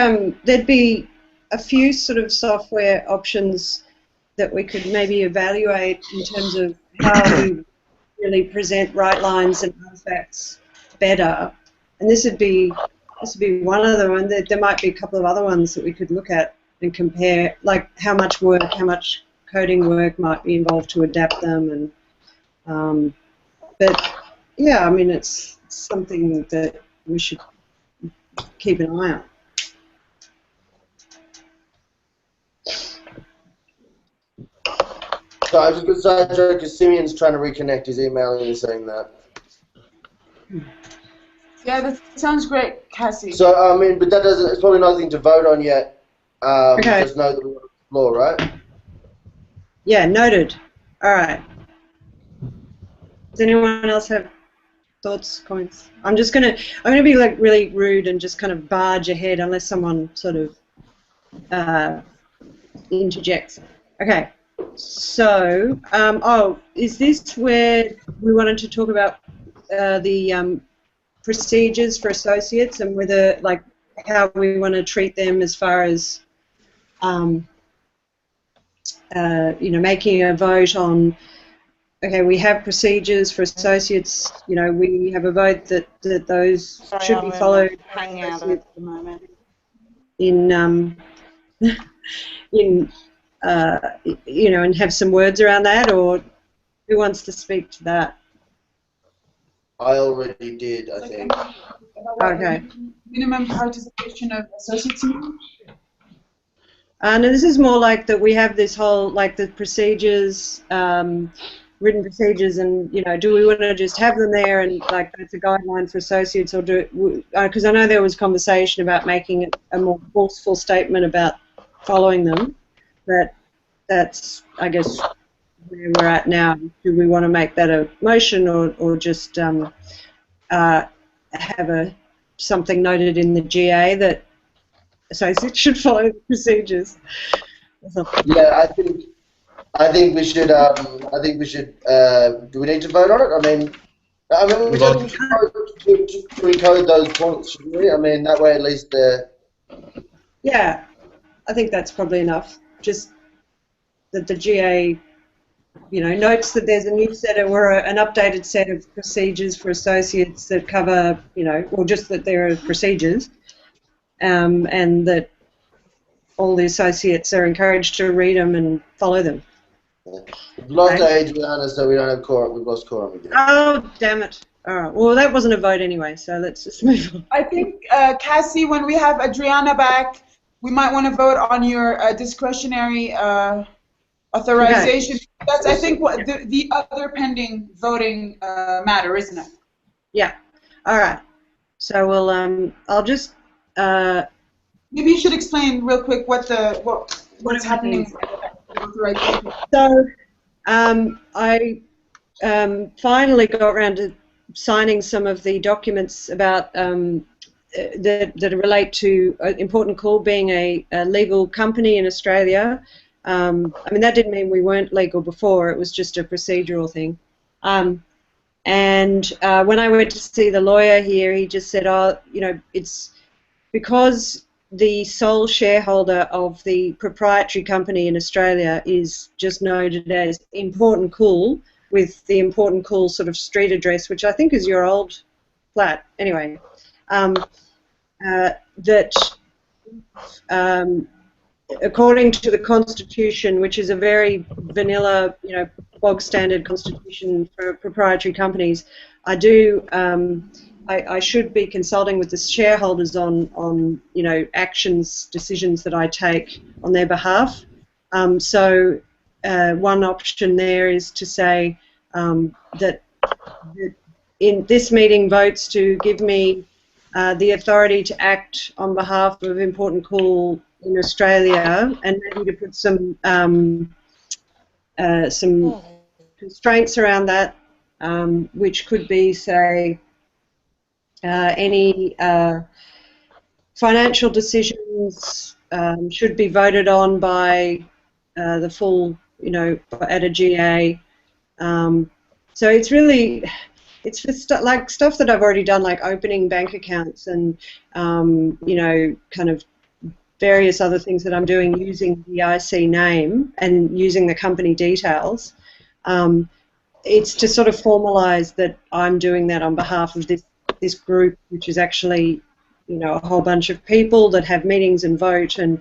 there'd be a few sort of software options that we could maybe evaluate in terms of how we really present right lines and artifacts better. And this would be one of them, and there might be a couple of other ones that we could look at and compare, like how much coding work might be involved to adapt them. And but yeah, I mean, it's something that we should keep an eye on. So I was just going to say, because Simeon's trying to reconnect his email and he's saying that. Yeah, that sounds great, Cassie. So, I mean, but that doesn't, it's probably nothing to vote on yet. Okay. Just know that we're on the floor, right? Yeah, noted. All right. Does anyone else have thoughts, comments? I'm gonna be like really rude and just kind of barge ahead unless someone sort of interjects. Okay. So, is this where we wanted to talk about the procedures for associates and whether, like, how we want to treat them as far as, you know, making a vote on, okay, we have procedures for associates, you know, we have a vote that those should be followed. Hanging out at the moment. In you know, and have some words around that, or who wants to speak to that? I already did, I think. Okay. Minimum participation of associates. And this is more like that we have this whole, like, the procedures, written procedures, and, you know, do we want to just have them there and, like, it's a guideline for associates, or do it, because I know there was conversation about making it a more forceful statement about following them, but that's, I guess, where we're at now. Do we want to make that a motion, or just have something noted in the GA that associates should follow the procedures? Yeah, I think we should. Do we need to vote on it? I mean, we should encode those points, shouldn't we? I mean, that way at least. Yeah, I think that's probably enough. Just that the GA, you know, notes that there's a new set or an updated set of procedures for associates that cover, you know, or just that there are procedures, and that all the associates are encouraged to read them and follow them. We've lost Adriana, so we don't have quorum. We've lost quorum again. Oh, damn it. All right. Well, that wasn't a vote anyway, so let's just move on. I think, Cassie, when we have Adriana back, we might want to vote on your discretionary authorization. Okay. That's, I think, what the other pending voting matter, isn't it? Yeah. All right. So we'll I'll just maybe you should explain real quick what's happening. So I finally got around to signing some of the documents about that relate to ImportantCool being a legal company in Australia. I mean, that didn't mean we weren't legal before. It was just a procedural thing. And when I went to see the lawyer here, he just said, oh, you know, it's because the sole shareholder of the proprietary company in Australia is just noted as ImportantCool, with the ImportantCool sort of street address, which I think is your old flat. Anyway, that according to the Constitution, which is a very vanilla, bog standard constitution for proprietary companies, I should be consulting with the shareholders on decisions that I take on their behalf. So one option there is to say that in this meeting votes to give me the authority to act on behalf of ImportantCool in Australia, and maybe to put some constraints around that, which could be, say, any financial decisions should be voted on by the full, at a GA. So it's really, it's for stuff that I've already done, like opening bank accounts and, kind of various other things that I'm doing using the IC name and using the company details. It's to sort of formalize that I'm doing that on behalf of this group, which is actually, a whole bunch of people that have meetings and vote, and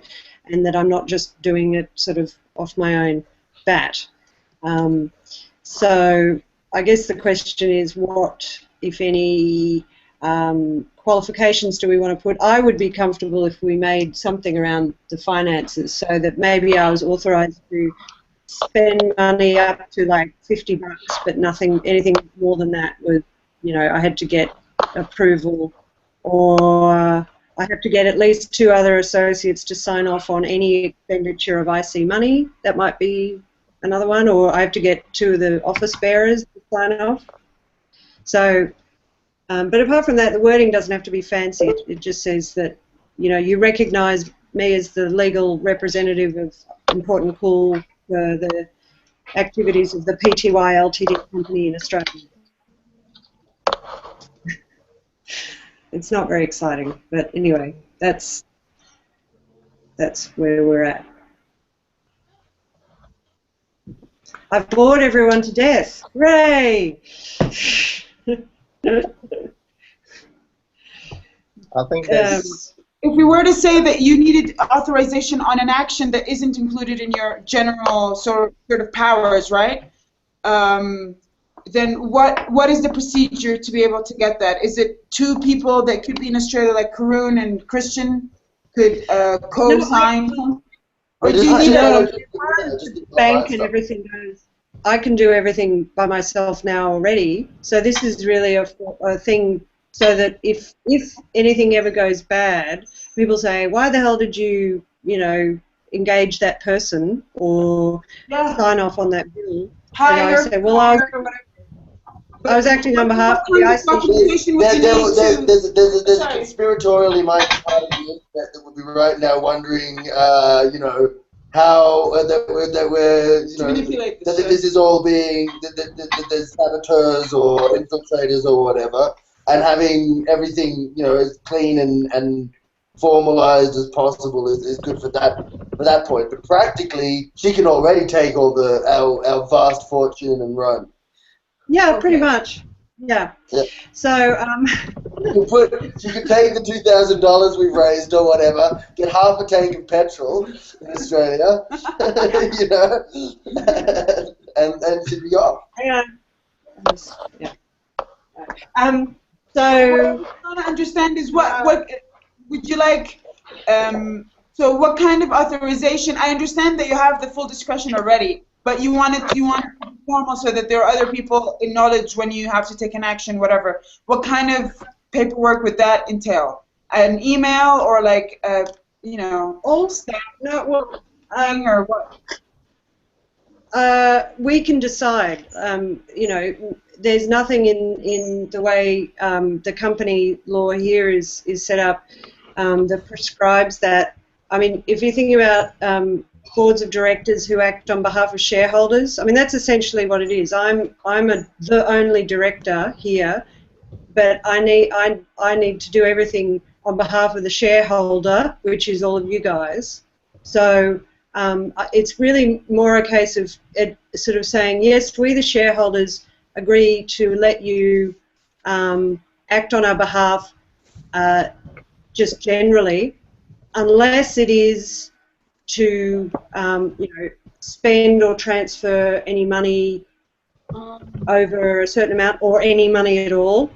that I'm not just doing it sort of off my own bat. So I guess the question is, what, if any, qualifications do we want to put? I would be comfortable if we made something around the finances, so that maybe I was authorized to spend money up to like $50, but anything more than that was, I had to get approval, or I have to get at least 2 other associates to sign off on any expenditure of IC money. That might be another one, or I have to get 2 of the office bearers to sign off. So, but apart from that, the wording doesn't have to be fancy. It just says that, you recognise me as the legal representative of ImportantCool for the activities of the PTY Ltd company in Australia. It's not very exciting, but anyway, that's where we're at. I've bored everyone to death. Hooray! I think there's... If we were to say that you needed authorization on an action that isn't included in your general sort of powers, right? Then what is the procedure to be able to get that? Is it 2 people that could be in Australia, like Karun and Christian, could co-sign? Or do you need the bank and everything goes? I can do everything by myself now already. So this is really a thing, so that if anything ever goes bad, people say, why the hell did you, engage that person or sign off on that bill? And I say, well, I was acting on behalf of the IC. There's a conspiratorially minded part of the internet that would be right now wondering, how that this is all being that there's saboteurs or infiltrators or whatever, and having everything as clean and formalized as possible is good for that point. But practically, she can already take all our vast fortune and run. Yeah, pretty much. Yeah. So she could take the $2,000 we've raised or whatever, get half a tank of petrol in Australia, and she'd be off. Yeah. So what I'm trying to understand is what would you like? So what kind of authorization? I understand that you have the full discretion already, but you want it to be formal so that there are other people in knowledge when you have to take an action, whatever. What kind of paperwork would that entail? An email or like all staff? No, well, or what? We can decide. There's nothing in the way the company law here is set up that prescribes that. I mean, if you think about boards of directors who act on behalf of shareholders, I mean, that's essentially what it is. I'm the only director here, but I need to do everything on behalf of the shareholder, which is all of you guys. So it's really more a case of sort of saying, yes, we the shareholders agree to let you act on our behalf just generally, unless it is to spend or transfer any money over a certain amount or any money at all,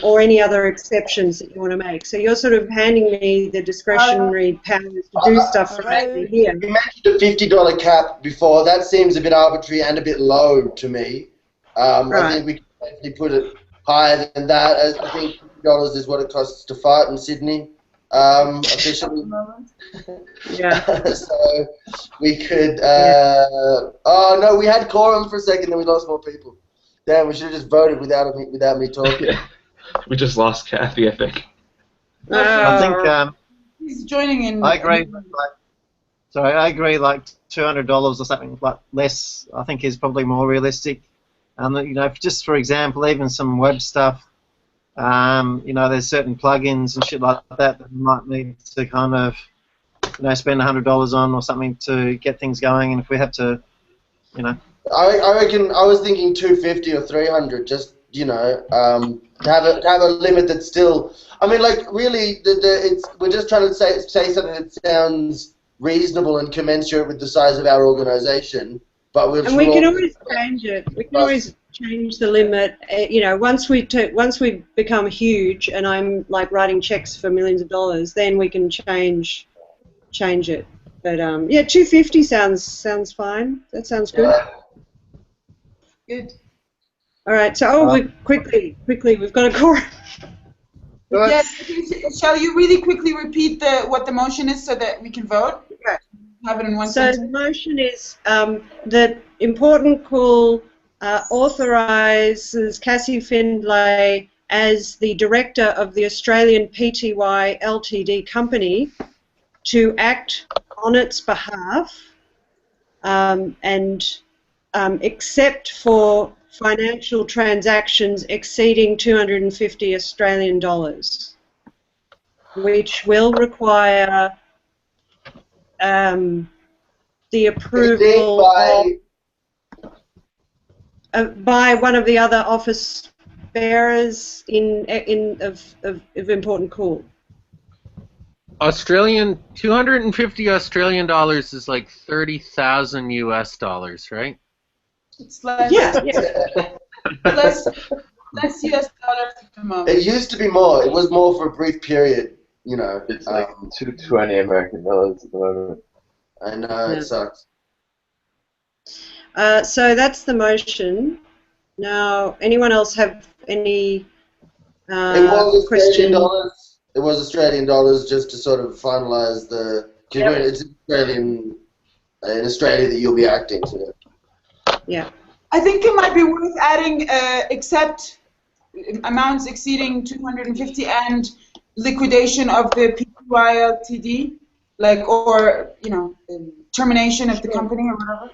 or any other exceptions that you want to make. So you're sort of handing me the discretionary powers to do stuff from over here. You mentioned a $50 cap before. That seems a bit arbitrary and a bit low to me. Right. I think we can definitely put it higher than that. I think $50 is what it costs to fight in Sydney, officially. Yeah. So we could. Oh no, we had quorum for a second, then we lost more people. Damn, we should have just voted without me talking. Yeah. We just lost Kathy, I think. I think he's joining in. I agree. I agree. Like $200 or something like less, I think is probably more realistic. Just for example, even some web stuff. There's certain plugins and shit like that that you might need to kind of, spend $100 on or something to get things going. And if we have to, I reckon I was thinking 250 or 300. Just to have a limit that's still. I mean, like really, we're just trying to say something that sounds reasonable and commensurate with the size of our organisation. But we can always change it. We can always change the limit. Once we become huge, and I'm like writing checks for millions of dollars, then we can change it. But yeah, 250 sounds fine. That sounds good. Good. All right. So we quickly, we've got a quorum. Yes. Shall you really quickly repeat what the motion is so that we can vote? Okay. Have it in one So sentence. the motion is that ImportantCool authorises Cassie Findlay as the director of the Australian Pty Ltd company to act on its behalf and except for financial transactions exceeding 250 Australian dollars, which will require the approval by one of the other office bearers of ImportantCool. 250 Australian dollars is like 30,000 US dollars, right? It's less. Yeah. less US dollars at the moment. It used to be more. It was more for a brief period. It's like 220 American dollars at the moment. I know, it sucks. So that's the motion. Now, anyone else have any questions? It was Australian dollars, just to sort of finalise the. It's Australian in Australia that you'll be acting. So. Yeah. I think it might be worth adding except amounts exceeding 250 and liquidation of the PTY Ltd, or termination of the company or whatever.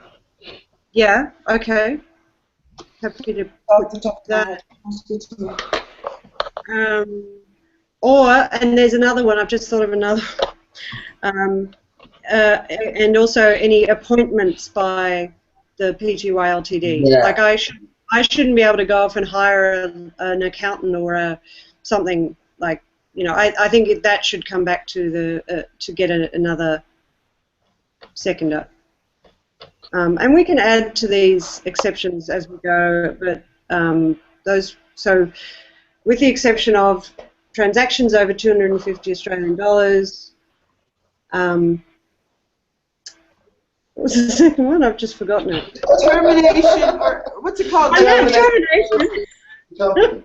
Yeah. Okay. Happy to put that. And there's another one. I've just thought of another. And also any appointments by the PTY Ltd. Yeah. Like I shouldn't be able to go off and hire an accountant or something like. I think that should come back to to get another seconder. And we can add to these exceptions as we go, but with the exception of transactions over 250 Australian dollars. What was the second one? I've just forgotten it. Termination, or what's it called? Termination.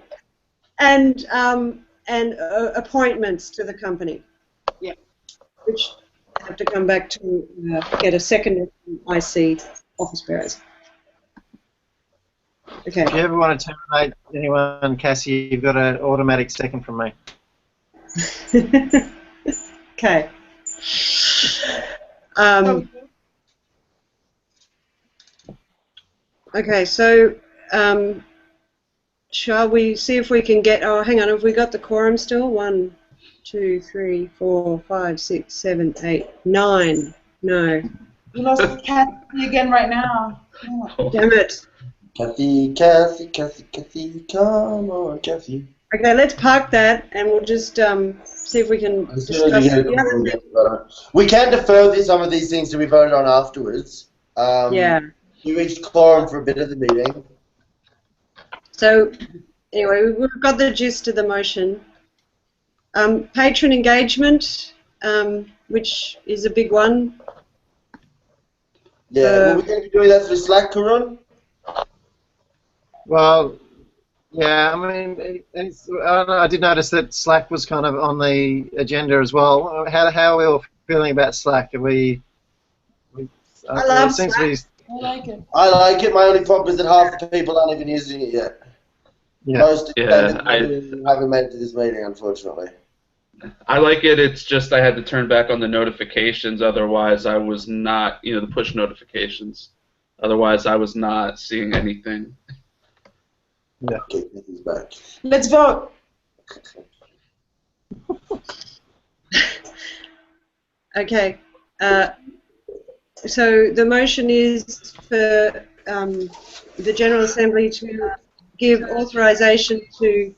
And appointments to the company. Yeah. Which have to come back to get a second IC office bearers. Okay. If you ever want to terminate anyone, Cassie, you've got an automatic second from me. Okay. Okay, so shall we see if we can get... Oh, hang on, have we got the quorum still? 1, 2, 3, 4, 5, 6, 7, 8, 9. No. You lost Kathy again right now. Oh. Damn it. Kathy, come on, Kathy. Okay, let's park that and we'll just see if we can As soon as we discuss get it, the other we'll thing. get better. We can defer some of these things to be voted on afterwards. Yeah. You reached quorum for a bit of the meeting. So, anyway, we've got the gist of the motion. Patron engagement, which is a big one. Yeah, were we going to be doing that through Slack, Karun? Well, yeah, I mean, I did notice that Slack was kind of on the agenda as well. How are we all feeling about Slack? Are we I love it seems Slack. to be, I like it. I like it. My only problem is that half the people aren't even using it yet. yeah. Most Yeah, haven't made it to this meeting, unfortunately. I like it. It's just I had to turn back on the notifications. Otherwise, I was not, the push notifications. Otherwise, I was not seeing anything. Yeah. Okay, he's back. Let's vote. Okay. So the motion is for the General Assembly to give authorisation to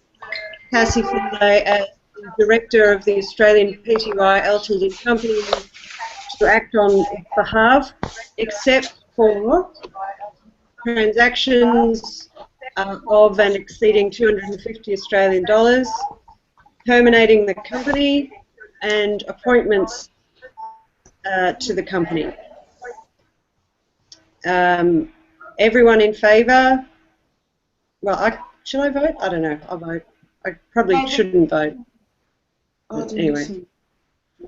Cassie Finlay as the Director of the Australian Pty Ltd Company to act on its behalf, except for transactions of and exceeding 250 Australian dollars, terminating the company, and appointments to the company. Everyone in favour? Well, should I vote? I don't know. I'll vote. I probably shouldn't vote. Oh, Anyway.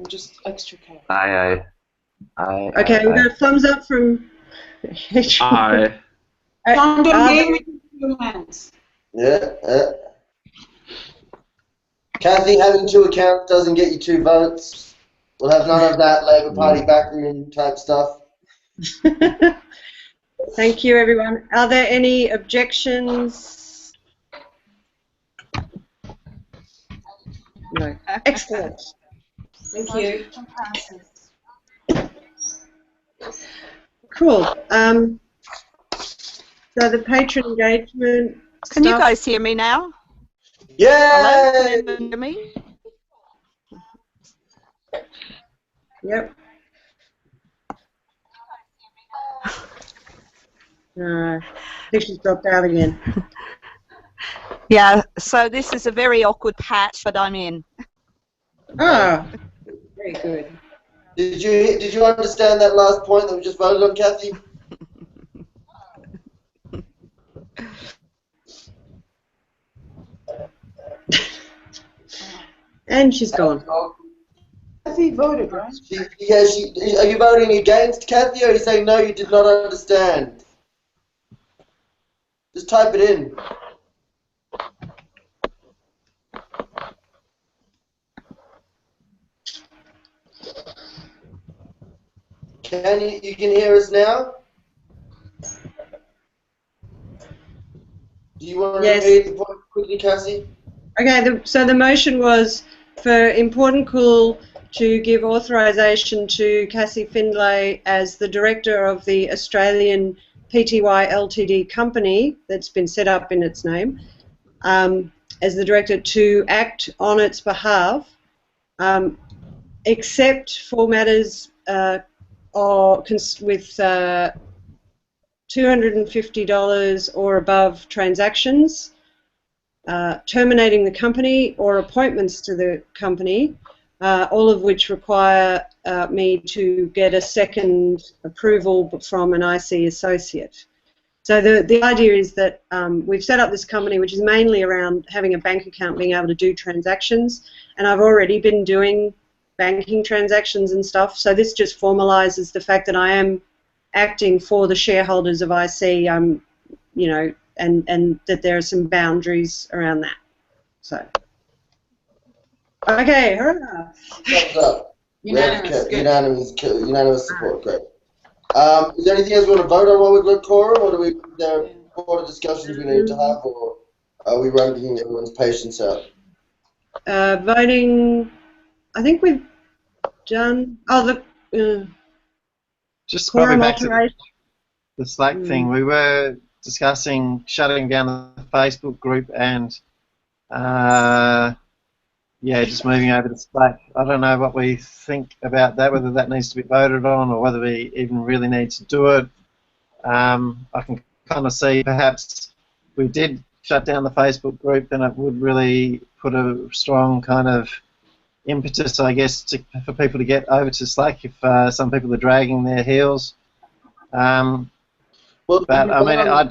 Just extra care. Aye. Okay, we got a thumbs up from Aye. Don't do game with your hands. Yeah. Kathy, having 2 accounts doesn't get you 2 votes. We'll have none of that Labor Party backroom type stuff. Thank you, everyone. Are there any objections? No. Excellent. Thank you. Cool. So the patron engagement. Can you guys hear me now? Yeah. Hello? Can anyone hear me? Yep. I think she's dropped out again. Yeah, so this is a very awkward patch, but I'm in. Oh, very good. Did you understand that last point that we just voted on, Kathy? And she's gone. Kathy voted, right? Are you voting against, Kathy, or are you saying no, you did not understand? Just type it in. You can hear us now? Do you want to repeat the point quickly, Cassie? Okay, so the motion was for ImportantCool to give authorisation to Cassie Findlay as the Director of the Australian Pty Ltd company that's been set up in its name, as the Director to act on its behalf, except for matters with $250 or above transactions, terminating the company or appointments to the company, all of which require me to get a second approval from an IC associate. So the idea is that we've set up this company which is mainly around having a bank account, being able to do transactions, and I've already been doing banking transactions and stuff, so this just formalises the fact that I am acting for the shareholders of IC, you know, and that there are some boundaries around that. So, okay, hurrah! Thumbs up. Unanimous. Unanimous support. Great. Is there anything else we want to vote on while we've got quorum, or are there broader discussions we need to have, or are we running everyone's patience out? Voting. I think we've done. Oh, the Just probably quorum back to alteration. the Slack thing. We were discussing shutting down the Facebook group and just moving over to Slack. I don't know what we think about that, whether that needs to be voted on or whether we even really need to do it. I can kind of see perhaps if we did shut down the Facebook group, then it would really put a strong kind of impetus, I guess, for people to get over to Slack if some people are dragging their heels. But I mean, I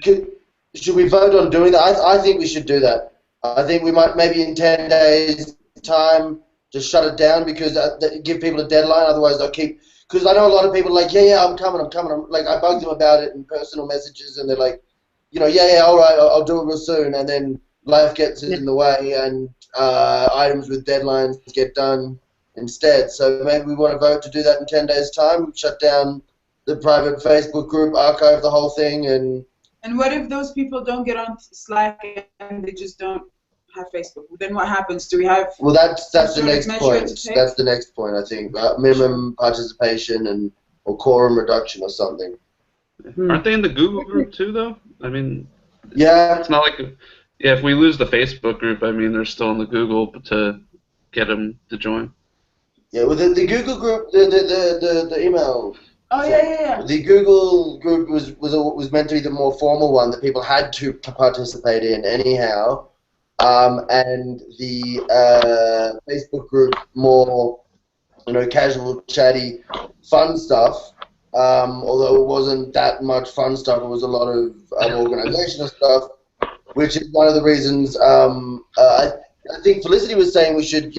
do. Should we vote on doing that? I think we should do that. I think we might maybe in 10 days' time just shut it down because give people a deadline. Otherwise, they'll keep. Because I know a lot of people are like, yeah, I'm coming. Like I bugged them about it in personal messages, and they're like, yeah, all right, I'll do it real soon, and then life gets in the way, and items with deadlines get done instead. So maybe we want to vote to do that in 10 days' time. Shut down the private Facebook group, archive the whole thing, and. And what if those people don't get on Slack and they just don't have Facebook? Then what happens? Do we have? Well, that's the next point. That's the next point, I think. Minimum participation or quorum reduction or something. Aren't they in the Google group too, though? I mean, yeah. It's not like if we lose the Facebook group, I mean, they're still in the Google to get them to join. Yeah, well, the Google group, the email. Oh yeah. The Google group was meant to be the more formal one that people had to participate in anyhow, and the Facebook group more, casual, chatty, fun stuff. Although it wasn't that much fun stuff, it was a lot of organizational stuff, which is one of the reasons I think Felicity was saying we should,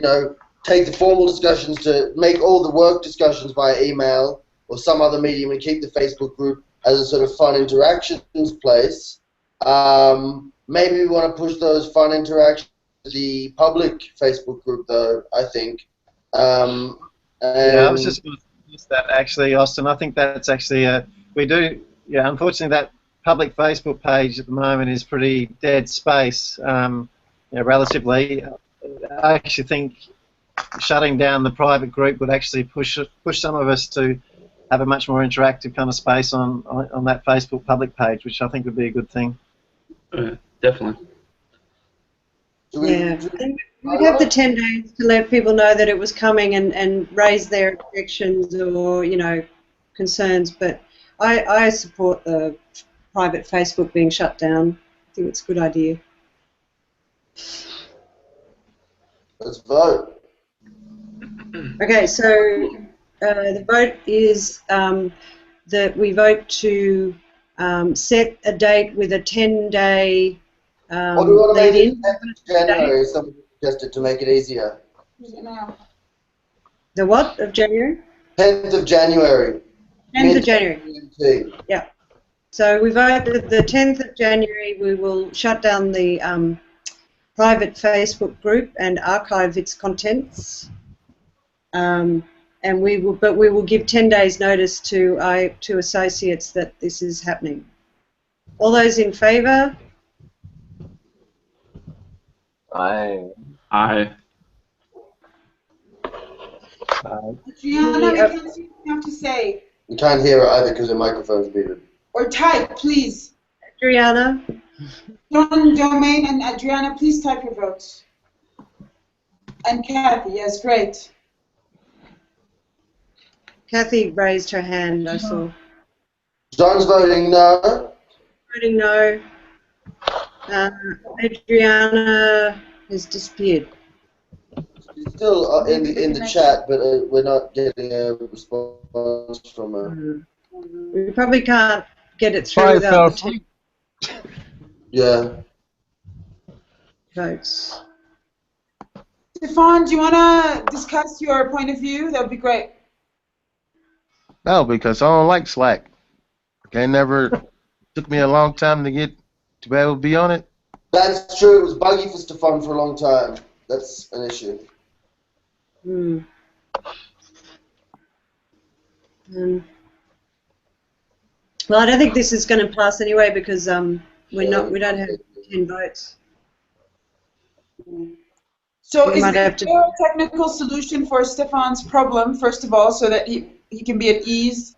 take the formal discussions to make all the work discussions via email or some other medium and keep the Facebook group as a sort of fun interactions place. Maybe we want to push those fun interactions to the public Facebook group, though, I think. Yeah, I was just going to suggest that, actually, Austin. I think that's actually, unfortunately that public Facebook page at the moment is pretty dead space, relatively. I actually think shutting down the private group would actually push some of us to have a much more interactive kind of space on that Facebook public page, which I think would be a good thing. Definitely. Yeah, we'd have the 10 days to let people know that it was coming and raise their objections or, concerns, but I support the private Facebook being shut down. I think it's a good idea. Let's vote. Okay, so the vote is that we vote to set a date with a 10-day Or do we want to make it 10th of January? Somebody suggested to make it easier. The what of January? 10th of January. 10th of January. Yeah. So we vote that the 10th of January we will shut down the private Facebook group and archive its contents. And we will give 10 days notice to associates that this is happening. All those in favour? Aye. Aye. Gianna, we can't see what you have to say. You can't hear her either because the microphone's muted. Or type, please. Adriana? John, Domain, and Adriana, please type your votes. And Kathy, yes, great. Kathy raised her hand, I saw. John's voting no. Voting no. Adriana has disappeared. She's still in the chat, but we're not getting a response from her. We probably can't get it through without the votes. Stefan, do you want to discuss your point of view? That would be great. No, because I don't like Slack. Took me a long time to get to be able to be on it. That's true. It was buggy for Stefan for a long time. That's an issue. Well, I don't think this is going to pass anyway because we don't have 10 votes. So we is might there have to. a technical solution for Stefan's problem, first of all, so that he can be at ease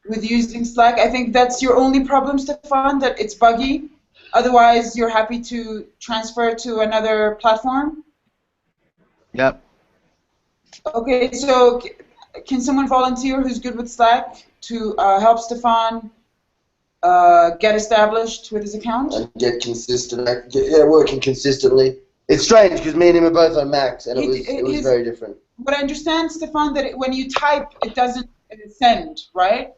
with using Slack? I think that's your only problem, Stefan, that it's buggy. Otherwise, you're happy to transfer to another platform? Yep. Okay, so can someone volunteer who's good with Slack to help Stefan get established with his account? And get consistent, working consistently. It's strange because me and him are both on Macs, and it was very different. But I understand, Stefan, that when you type, it doesn't send, right?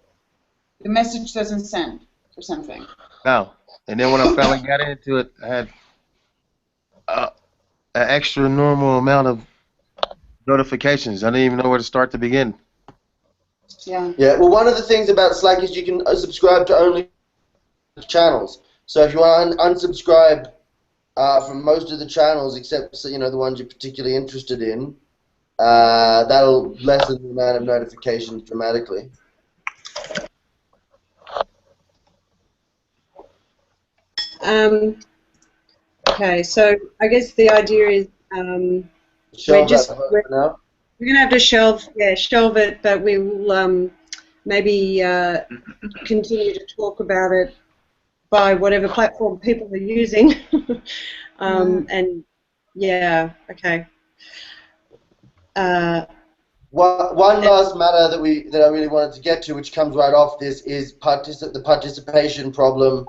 The message doesn't send or something. No. And then when I finally got into it, I had an extra normal amount of notifications. I didn't even know where to start to begin. Yeah. Yeah. Well, one of the things about Slack is you can subscribe to only channels. So if you want to unsubscribe from most of the channels, except the ones you're particularly interested in, that'll lessen the amount of notifications dramatically. Okay, so I guess the idea is we're going to have to shelve it, but we will maybe continue to talk about it by whatever platform people are using. And yeah, okay. One last matter that I really wanted to get to, which comes right off this, is the participation problem.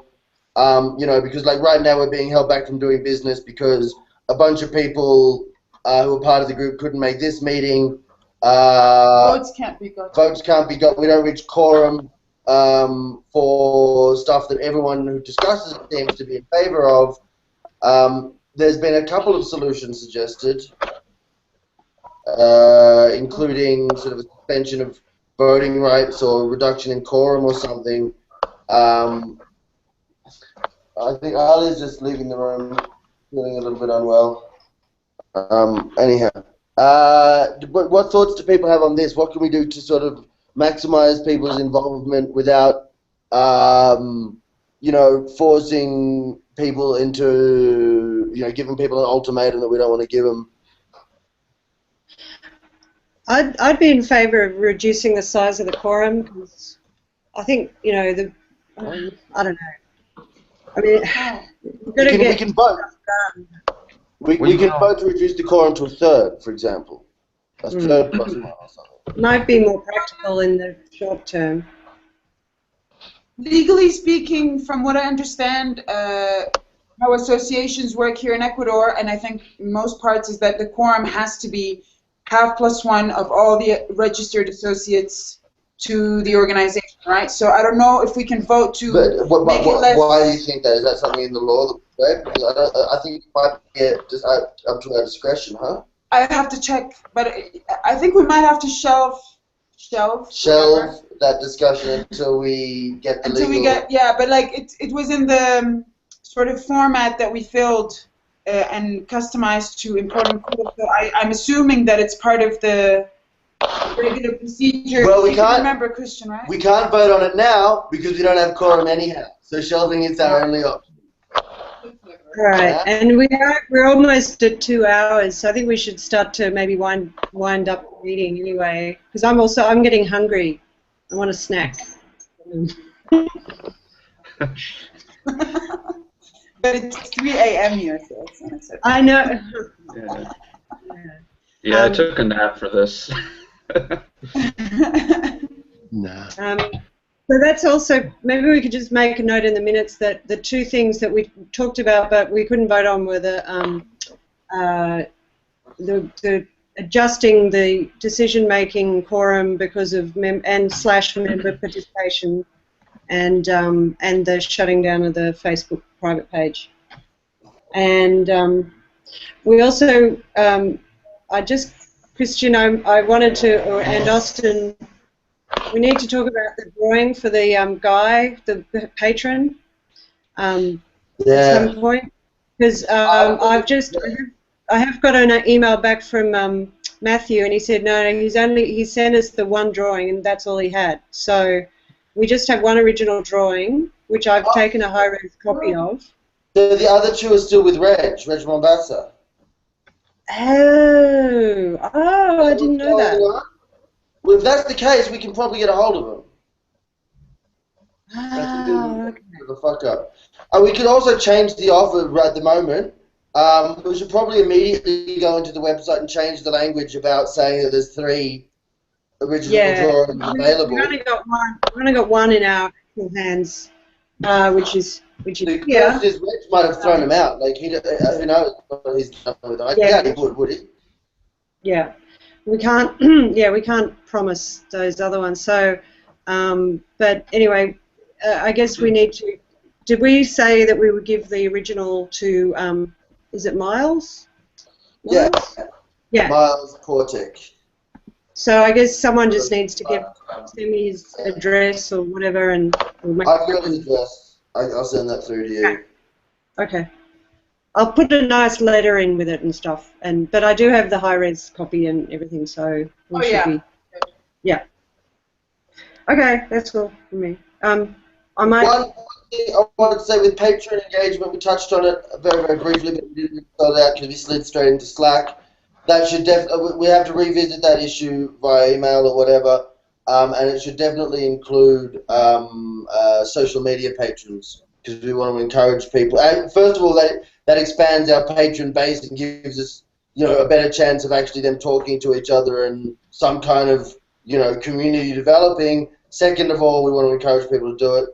Because like right now we're being held back from doing business because a bunch of people who were part of the group couldn't make this meeting. Votes can't be got. Votes can't be got. We don't reach quorum for stuff that everyone who discusses it seems to be in favor of. There's been a couple of solutions suggested, including sort of a suspension of voting rights or reduction in quorum or something. I think Ali's just leaving the room, feeling a little bit unwell. Anyhow, what thoughts do people have on this? What can we do to sort of maximize people's involvement without, forcing people into, giving people an ultimatum that we don't want to give them? I'd be in favour of reducing the size of the quorum because I think I don't know. I mean, we can vote. We can vote to reduce the quorum to a third, for example. A third plus one or something. Might be more practical in the short term. Legally speaking, from what I understand, how associations work here in Ecuador, and I think in most parts, is that the quorum has to be half plus one of all the registered associates to the organization, right? So I don't know if we can vote to make it less. Why do you think that? Is that something in the law? Right? Because I think it might be just up to our discretion, huh? I have to check, but I think we might have to shelve that discussion until we get the legal. But like it was in the sort of format that we filled and customized to ImportantCool. So I'm assuming that it's part of the regular procedure. Well, we can't remember, Christian, right? We can't vote on it now because we don't have quorum anyhow. So shelving is our only option. All right, and we're almost at 2 hours. So I think we should start to maybe wind up the meeting anyway. Because I'm getting hungry. I want a snack. But it's 3 a.m. here, so it's okay. I know. Yeah, I took a nap for this. Nah. So that's also, maybe we could just make a note in the minutes that the two things that we talked about but we couldn't vote on were the adjusting the decision-making quorum because of /member participation and the shutting down of the Facebook private page. And we also, Christian, I wanted to, and Austin, we need to talk about the drawing for the guy, the patron, at some point, because I have got an email back from Matthew, and he said no, he sent us the one drawing, and that's all he had. So we just have one original drawing, which I've taken a high-res copy of. So the other two are still with Reg Mombasa. Oh, I didn't know that. Well, if that's the case, we can probably get a hold of them. Oh, okay. The fuck up. We could also change the offer right at the moment. We should probably immediately go into the website and change the language about saying that there's 3 original drawings available. We've only got one in our actual hands, which is the question is, Rich might have thrown him out. Like, who knows what he's done with it? I doubt he would he? Yeah, we can't. Yeah, we can't promise those other ones. So, but anyway, I guess we need to. Did we say that we would give the original to? Is it Miles? Yeah. Yeah. Miles Portic. So I guess someone just needs to send me his address or whatever, and we'll make I've got his address. I'll send that through to you. Okay. I'll put a nice letter in with it and stuff, but I do have the high-res copy and everything, so we should be. Yeah. Okay, that's cool for me. I might. One thing I wanted to say with Patreon engagement, we touched on it very, very briefly, but we didn't spell it out because we slid straight into Slack. That should we have to revisit that issue via email or whatever, and it should definitely include social media patrons because we want to encourage people. And first of all, that expands our patron base and gives us, a better chance of actually them talking to each other and some kind of, community developing. Second of all, we want to encourage people to do it.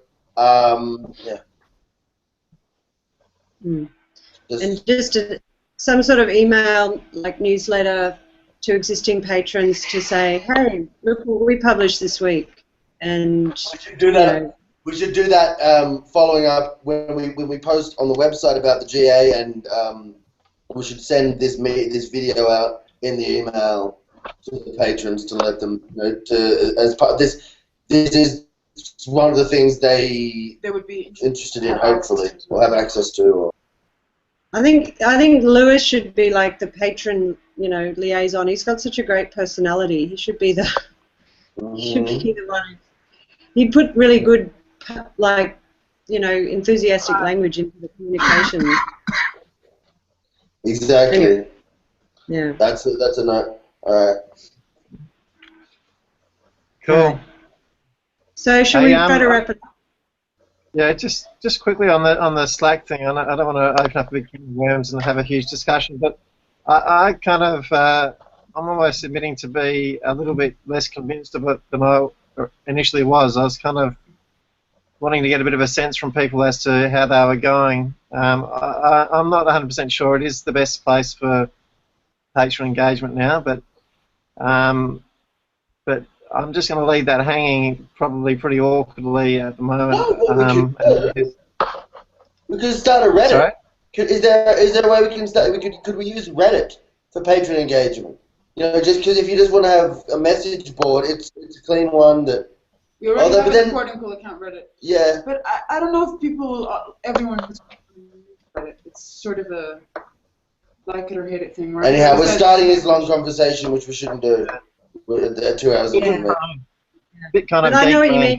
And just some sort of email, like newsletter, to existing patrons to say, hey, look what we published this week. And we should do that. We should do that following up when we post on the website about the GA, and we should send this video out in the email to the patrons to let them as part of this. This is one of the things they would be interested in, hopefully, or have access to. Or I think Lewis should be like the patron, liaison. He's got such a great personality. He should be the one. He'd put really good, enthusiastic language into the communication. Exactly. Anyway. Yeah. That's a note. All right. Cool. So should we try to wrap it up? Yeah, just quickly on the Slack thing. I don't want to open up a big can of worms and have a huge discussion, but I kind of I'm almost admitting to be a little bit less convinced of it than I initially was. I was kind of wanting to get a bit of a sense from people as to how they were going. I'm not 100% sure it is the best place for patron engagement now, but I'm just going to leave that hanging probably pretty awkwardly at the moment. We could start a Reddit. Sorry? Is there a way we can start? Could we use Reddit for patron engagement? Just because if you just want to have a message board, it's a clean one that. We already have an ImportantCool account Reddit. Yeah. But I don't know if everyone who's Reddit. It's sort of a like it or hate it thing, right? Anyhow, we're starting this long conversation, which we shouldn't do. We're at 2 hours. Bit kind of. But I know what you mean.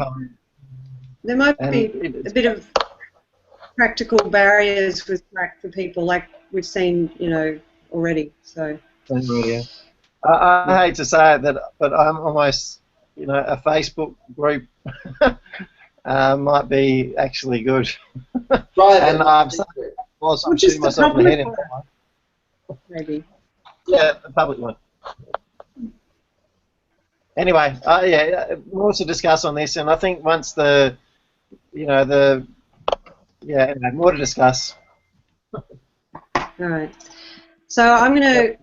There might be a bit of practical barriers with Slack for people, like we've seen, already. So. I hate to say it, but I'm almost, a Facebook group might be actually good. Right. And I'm shooting myself in the head in that one. Maybe. Yeah, the public one. Anyway, we'll also discuss on this, and I think once anyway, more to discuss. All right. So I'm going to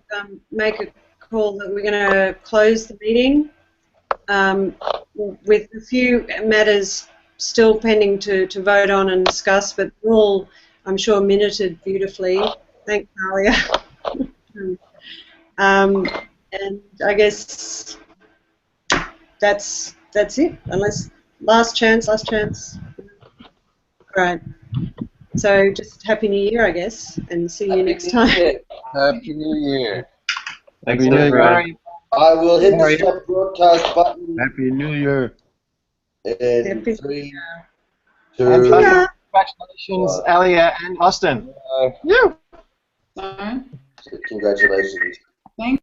make a call that we're going to close the meeting with a few matters still pending to vote on and discuss, but all, I'm sure, minuted beautifully. Thanks, Alia. And I guess that's it. Unless last chance. All right. So just Happy New Year, I guess, and see you next time. Happy New Year. Happy New Year. I will hit the stop broadcast button. Happy New Year. In 3, 2. Congratulations, Alia and Austin. Sorry. Congratulations. Thank